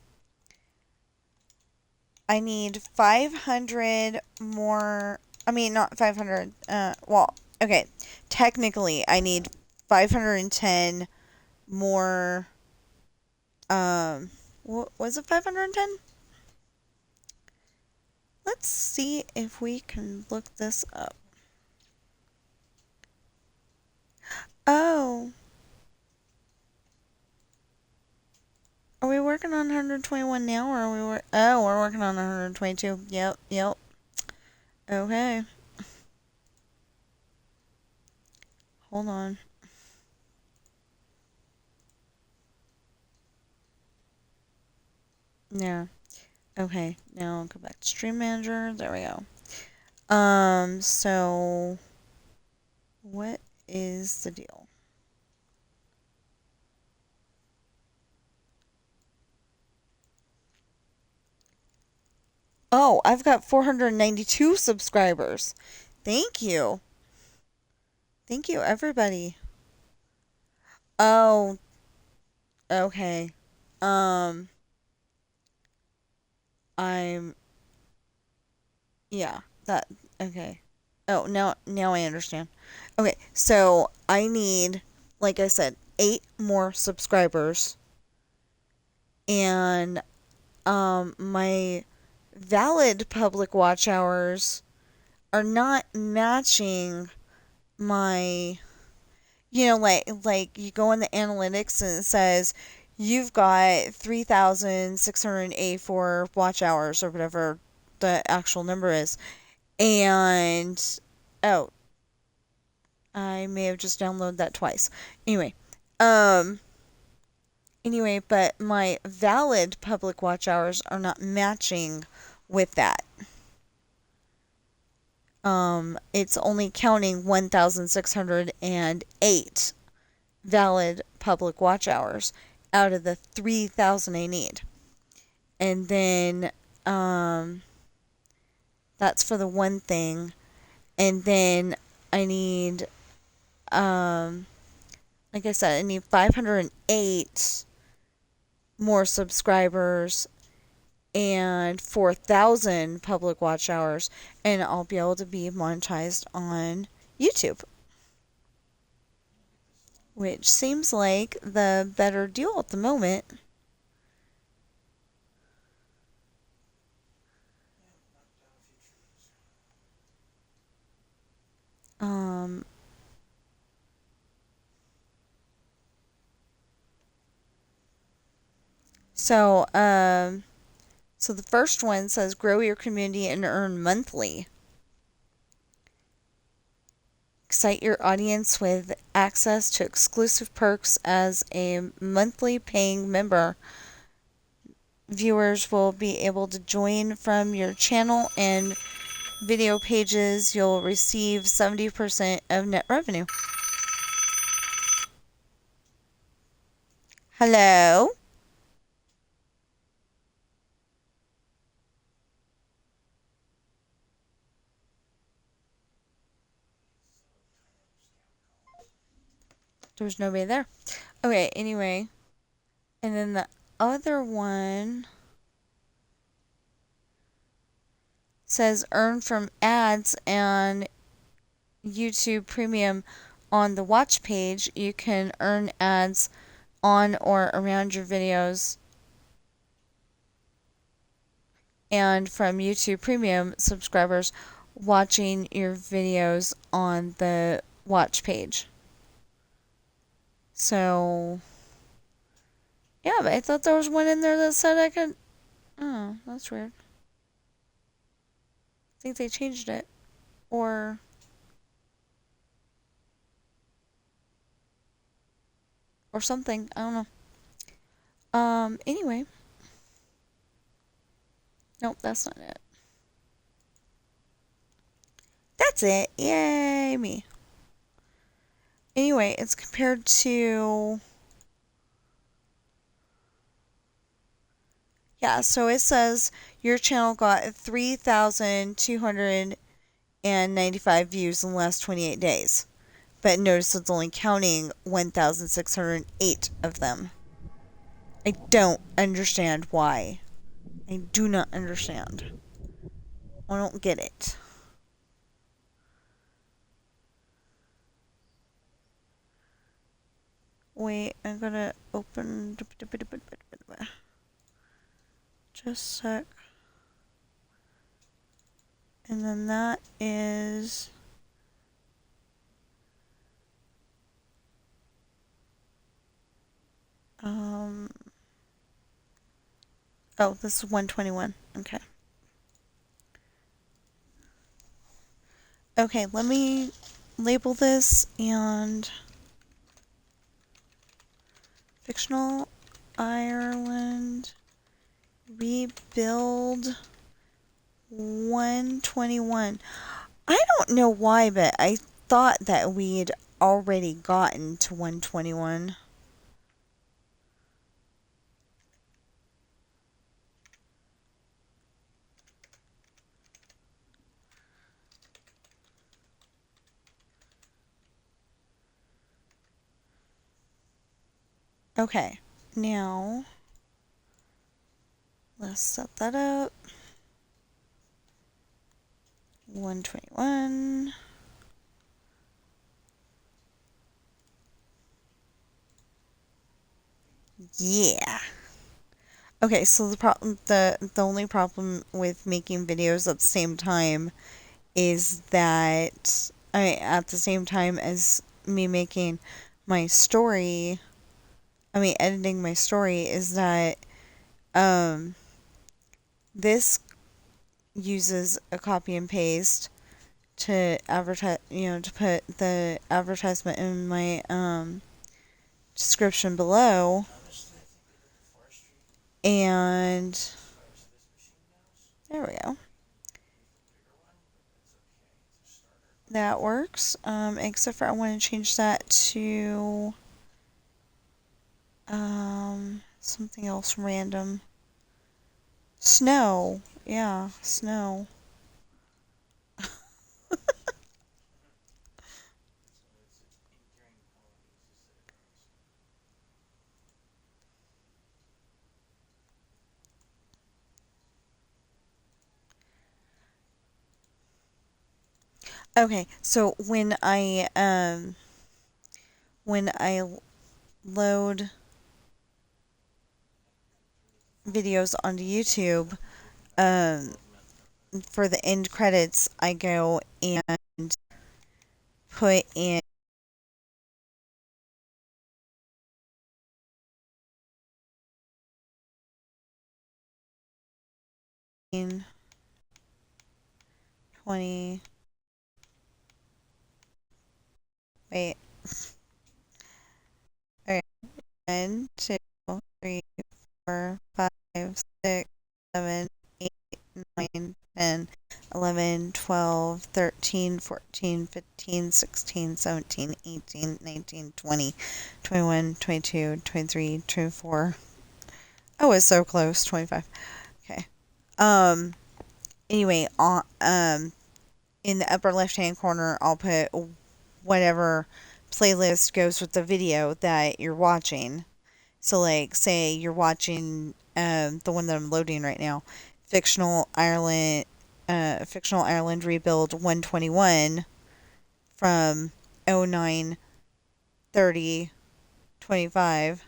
need 500 more, I mean, not 500, well, okay, technically, I need 510 more, what was it 510? Let's see if we can look this up. Oh, are we working on 121 now, or are oh, we're working on 122. Yep, yep. Okay. Hold on. Yeah. Okay. Now go back to Stream Manager. There we go. So what is the deal? Oh, I've got 492 subscribers. Thank you. Thank you, everybody. Oh, okay. Um, I'm, yeah, okay. Oh, now I understand. Okay, so I need, like I said, 8 more subscribers, and my valid public watch hours are not matching my, like you go in the analytics and it says you've got 3,684 watch hours or whatever the actual number is. And oh, I may have just downloaded that twice. Anyway, um but my valid public watch hours are not matching with that. It's only counting 1,608 valid public watch hours out of the 3,000 I need. And then that's for the one thing. And then I need, like I said, I need 508 more subscribers and 4,000 public watch hours, and I'll be able to be monetized on YouTube, which seems like the better deal at the moment. Um, so, so the first one says grow your community and earn monthly. Excite your audience with access to exclusive perks as a monthly paying member. Viewers will be able to join from your channel and video pages. You'll receive 70% of net revenue. Hello? There's nobody there. Okay, anyway. And then the other one says earn from ads and YouTube Premium on the watch page. You can earn ads on or around your videos. And from YouTube Premium subscribers watching your videos on the watch page. So, yeah, but I thought there was one in there that said I could. Oh, that's weird. I think they changed it. Or something. I don't know. Anyway. Nope, that's not it. That's it. Yay, me. Anyway, it's compared to. Yeah, so it says your channel got 3,295 views in the last 28 days. But notice it's only counting 1,608 of them. I don't understand why. I do not understand. I don't get it. Wait, I'm gonna open. Just a sec. And then that is. Oh, this is 121. Okay. Okay, let me label this and Fictional Ireland Rebuild 121. I don't know why, but I thought that we'd already gotten to 121. Okay, now let's set that up. 121. Yeah. Okay, so the only problem with making videos at the same time is that at the same time as me making my story, editing my story, is that um this uses a copy and paste to advertise, to put the advertisement in my description below. Honestly, I think they did the forestry And if I was this machine mouse. there we go. Use the bigger one, but that's okay. It's a starter. That works. Except for I want to change that to something else random. Snow. Yeah, snow. So it's in during holidays, you said it runs. Okay, so when I load videos onto YouTube, um for the end credits I go and put in 20. Wait. Okay. 1, 2, 3, 4, 5, 6, 7, 8, 9, 10, 11, 12, 13, 14, 15, 16, 17, 18, 19, 20, 21, 22, 23, 24. Oh, it's so close. 25. Okay. Um. Anyway, in the upper left hand corner, I'll put whatever playlist goes with the video that you're watching. So, like, say you're watching the one that I'm loading right now, Fictional Ireland Rebuild 121 from 09 30 25.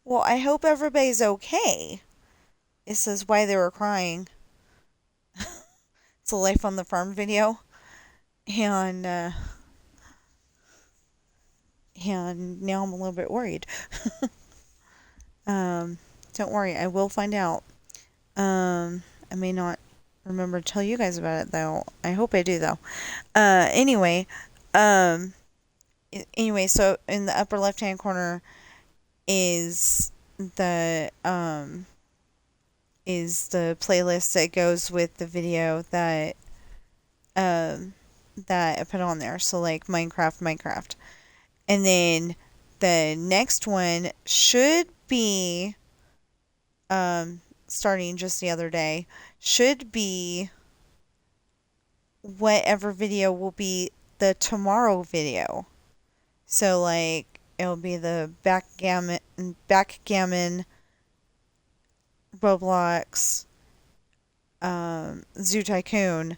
Well, I hope everybody's okay. It says why they were crying. It's a Life on the Farm video. And, and now I'm a little bit worried. um, don't worry, I will find out. I may not remember to tell you guys about it though. I hope I do though. Anyway, um, so in the upper left hand corner is the um is the playlist that goes with the video um that I put on there. So like Minecraft. And then the next one should be starting just the other day, should be whatever video will be the tomorrow video. So like it'll be the backgammon Roblox Zoo Tycoon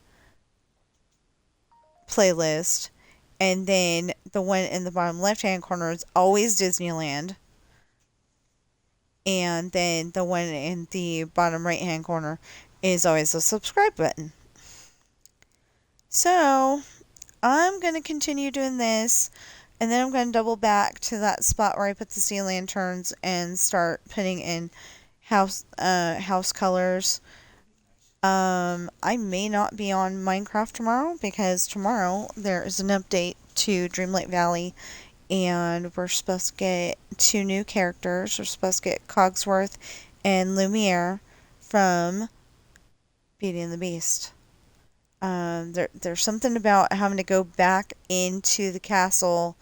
playlist, and then the one in the bottom left hand corner is always Disneyland, and then the one in the bottom right hand corner is always the subscribe button. So I'm going to continue doing this, and then I'm going to double back to that spot where I put the sea lanterns and start putting in house colors. I may not be on Minecraft tomorrow because tomorrow there is an update to Dreamlight Valley, and we're supposed to get 2 new characters. We're supposed to get Cogsworth and Lumiere from Beauty and the Beast. There's something about having to go back into the castle,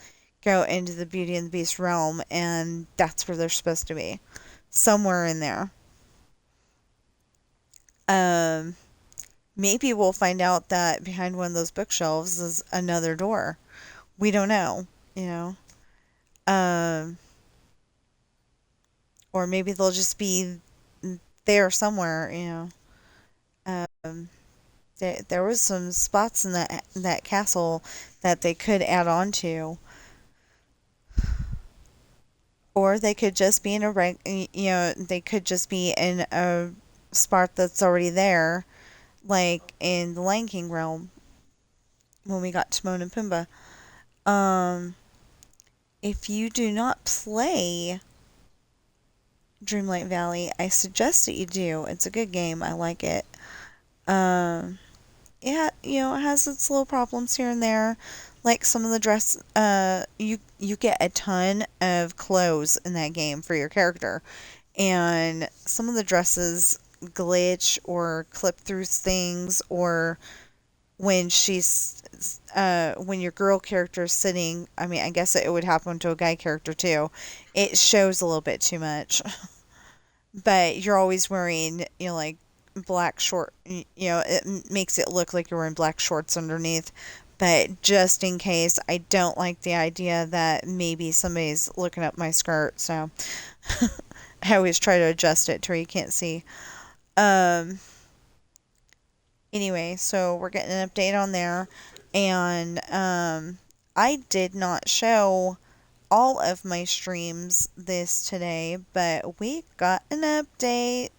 go into the Beauty and the Beast realm, and that's where they're supposed to be. Somewhere in there. Um, Maybe we'll find out that behind one of those bookshelves is another door. We don't know, you know. Um, or maybe they'll just be there somewhere. Um, there was some spots in that castle that they could add on to, or they could just be in they could just be in a spot that's already there, like in the Lion King realm when we got Timon and Pumbaa. Um, if you do not play Dreamlight Valley, I suggest that you do. It's a good game. I like it. Um, yeah, it has its little problems here and there. Like some of the dress, you get a ton of clothes in that game for your character, and some of the dresses glitch or clip through things, or when your girl character is sitting, I mean, I guess it would happen to a guy character too. It shows a little bit too much, but you're always wearing, like black short. It makes it look like you're wearing black shorts underneath. But just in case, I don't like the idea that maybe somebody's looking up my skirt, so I always try to adjust it to where you can't see. Um, anyway, so we're getting an update on there, and I did not show all of my streams this today, but we got an update.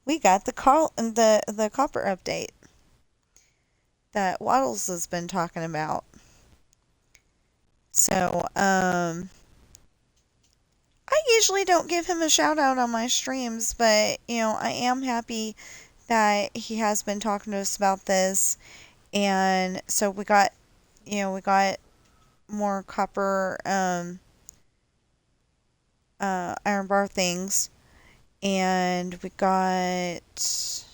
We got the copper update that Waddles has been talking about. So, I usually don't give him a shout out on my streams, but I am happy that he has been talking to us about this. And so we got more copper iron bar things, and we got.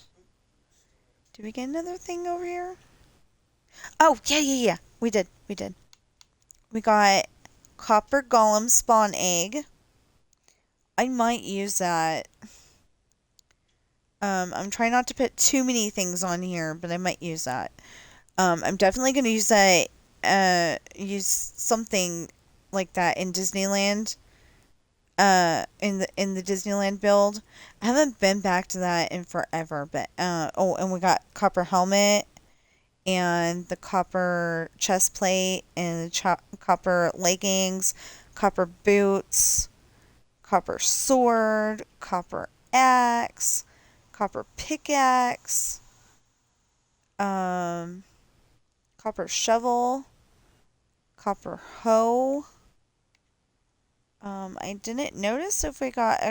Did we get another thing over here? Oh, yeah, yeah, yeah. We did. We got copper golem spawn egg. I might use that. I'm trying not to put too many things on here, but I might use that. I'm definitely gonna use that. Use something like that in Disneyland. In the Disneyland build. I haven't been back to that in forever, but oh, and we got copper helmet and the copper chest plate and the copper leggings, copper boots, copper sword, copper axe, copper pickaxe, um, copper shovel, copper hoe. I didn't notice if we got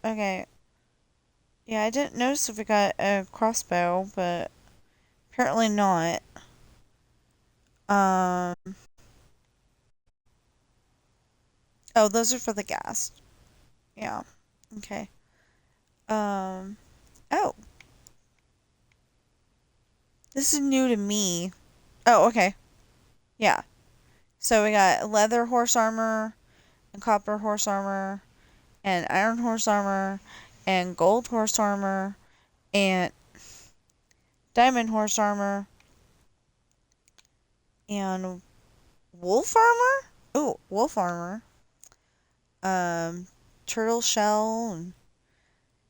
okay. Yeah, I didn't notice if we got a crossbow, but apparently not. Um, oh, those are for the gas. Yeah. Okay. Um, oh, this is new to me. Oh, okay. Yeah. So we got leather horse armor and copper horse armor and iron horse armor and gold horse armor and diamond horse armor and wolf armor. Ooh, wolf armor. Um, turtle shell. And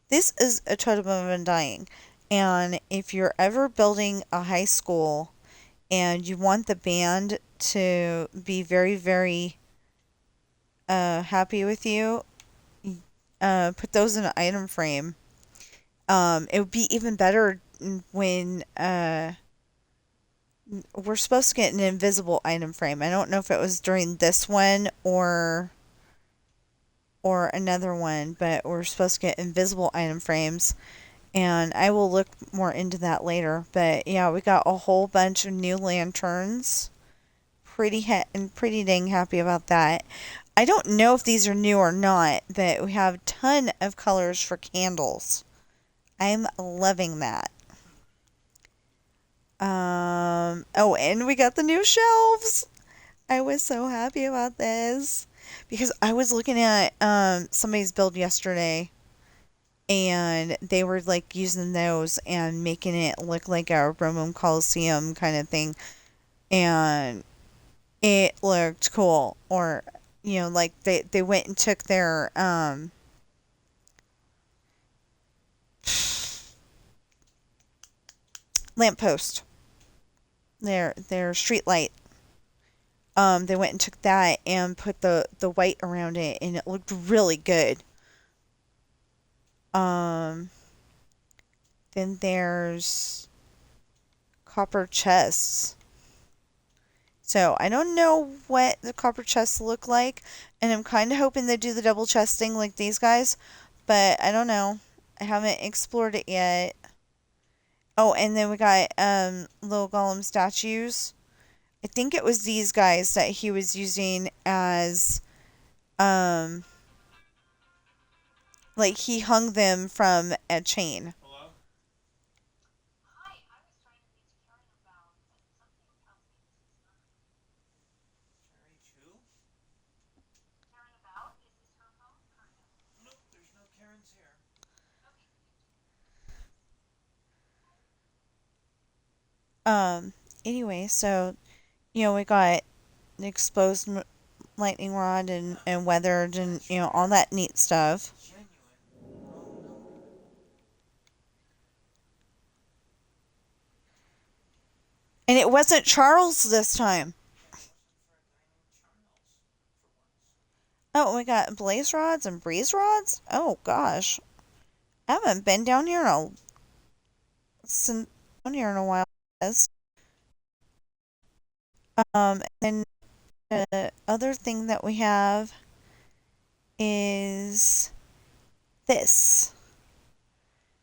this is a totem of undying. And if you're ever building a high school and you want the band to be very, very happy with you, put those in an item frame. It would be even better when we're supposed to get an invisible item frame. I don't know if it was during this one or another one, but we're supposed to get invisible item frames, and I will look more into that later. But yeah, we got a whole bunch of new lanterns. And pretty dang happy about that. I don't know if these are new or not, but we have a ton of colors for candles. I'm loving that. Oh, and we got the new shelves. I was so happy about this because I was looking at somebody's build yesterday, and they were like using those and making it look like a Roman Coliseum kind of thing, and it looked cool. Or like they went and took their lamppost, their street light. They went and took that and put the white around it, and it looked really good. Um, then there's copper chests. So I don't know what the copper chests look like, and I'm kind of hoping they do the double chesting like these guys, but I don't know. I haven't explored it yet. Oh, and then we got little golem statues. I think it was these guys that he was using as um like he hung them from a chain. Hello? Carrie who? Nope, there's no Karens here. Um anyway, so we got the exposed lightning rod and weathered and all that neat stuff. Genuine. Wrong number. And it wasn't Charles this time. It wasn't for a guy named Charles. For once. Oh, we got blaze rods and breeze rods. Oh gosh, I haven't been down here in a while. And the other thing that we have is this.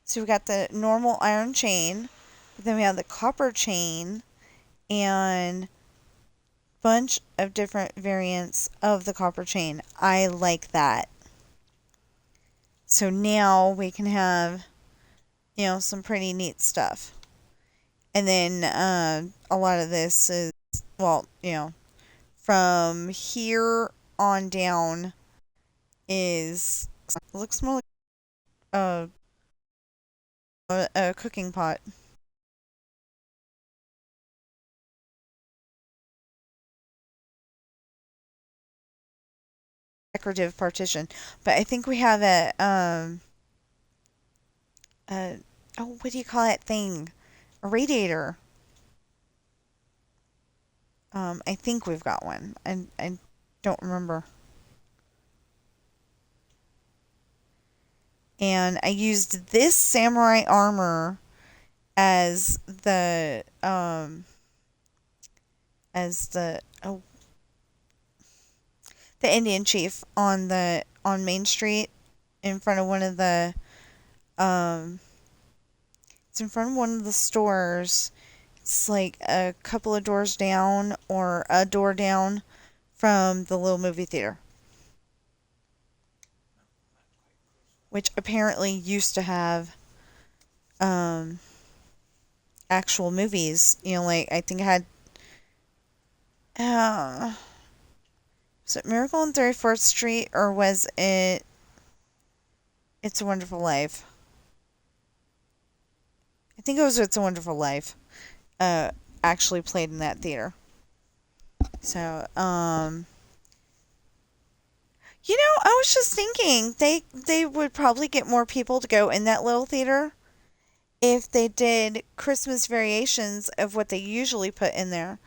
So we got the normal iron chain, but then we have the copper chain and bunch of different variants of the copper chain. I like that. So now we can have, some pretty neat stuff. And then a lot of this is, well, from here on down is, looks more like a cooking pot. Decorative partition. But I think we have a oh, what do you call that thing? A radiator. I think we've got one. I don't remember. And I used this samurai armor as the the Indian chief on Main Street in front of one of the um it's in front of one of the stores. It's like a couple of doors down or a door down from the little movie theater, which apparently used to have um actual movies. Like I think it had was it Miracle on 34th Street or was it It's a Wonderful Life? I think it was It's a Wonderful Life. Uh, actually played in that theater. So, I was just thinking they would probably get more people to go in that little theater if they did Christmas variations of what they usually put in there.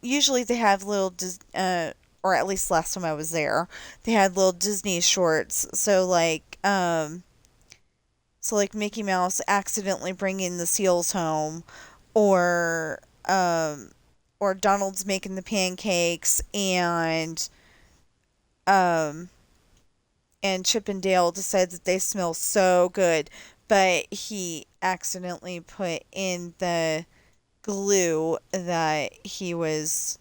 Usually they have little or at least last time I was there, they had little Disney shorts. So like Mickey Mouse accidentally bringing the seals home, or or Donald's making the pancakes, um and Chip and Dale decide that they smell so good, but he accidentally put in the glue that he was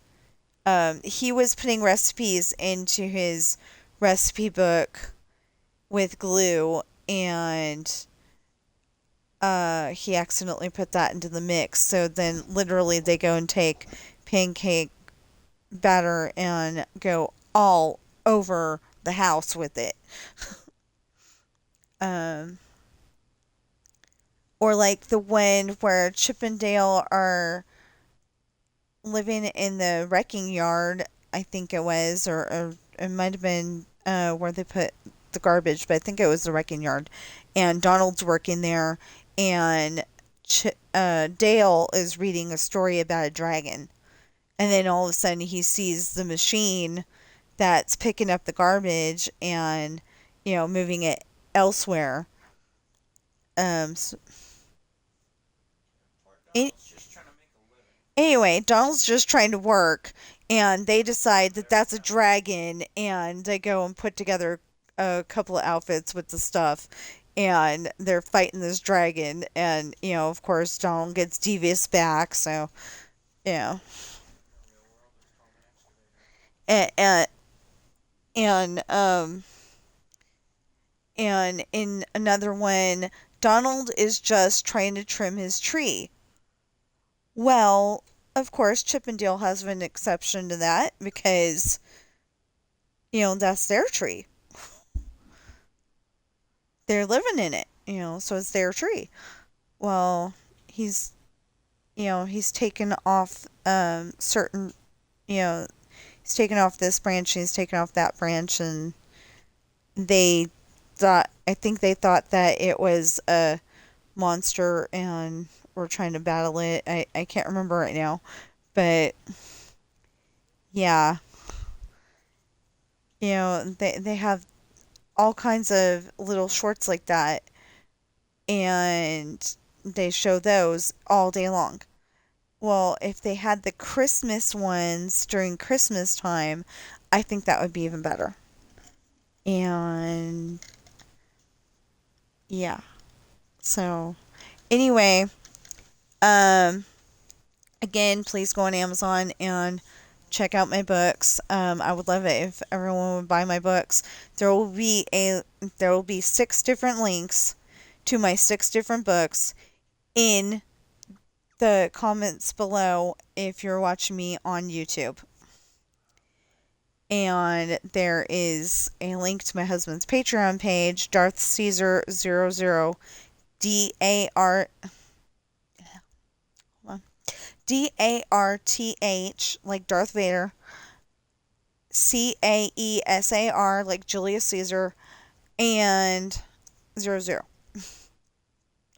putting recipes into his recipe book with glue, and he accidentally put that into the mix. So then literally they go and take pancake batter and go all over the house with it. Um, or like the one where Chip and Dale are living in the wrecking yard, I think it was, or it might have been where they put the garbage, but I think it was the wrecking yard. And Donald's working there, and Dale is reading a story about a dragon. And then all of a sudden he sees the machine that's picking up the garbage and, moving it elsewhere. So, Poor it, Donald's just trying to make a living. anyway, Donald's just trying to work, and they decide that that's a dragon, and they go and put together a couple of outfits with the stuff, and they're fighting this dragon, and, of course, Donald gets Devious back, so, yeah. In the real world, it's called an excavator. And, and, and, um, and in another one, Donald is just trying to trim his tree. Well, of course, Chip and Dale has an exception to that because, that's their tree. They're living in it, so it's their tree. Well, he's, he's taken off certain, you know, he's taken off this branch and he's taken off that branch, and they I think they thought that it was a monster and were trying to battle it. I can't remember right now. But yeah, they have all kinds of little shorts like that, and they show those all day long. Well, if they had the Christmas ones during Christmas time, I think that would be even better. And yeah. So, anyway, um again, please go on Amazon and check out my books. I would love it if everyone would buy my books. There will be 6 different links to my 6 different books in the comments below if you're watching me on YouTube. And there is a link to my husband's Patreon page, Darth Caesar 00 DAR DARTH, like Darth Vader, CAESAR, like Julius Caesar, and 00.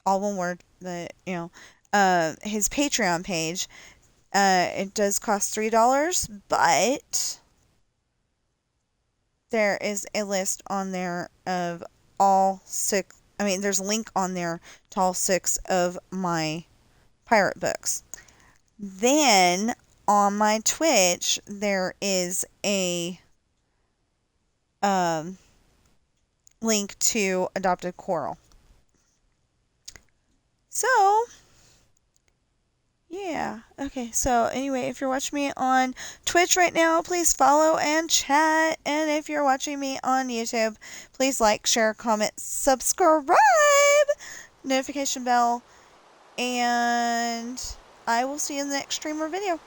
All one word. His Patreon page. It does cost $3, but there is a list on there of all 6. I mean, there's a link on there to all 6 of my pirate books. Then on my Twitch, there is a um, link to Adopted Coral. So, yeah. Okay, so anyway, if you're watching me on Twitch right now, please follow and chat. And if you're watching me on YouTube, please like, share, comment, subscribe, notification bell, and I will see you in the next stream or video.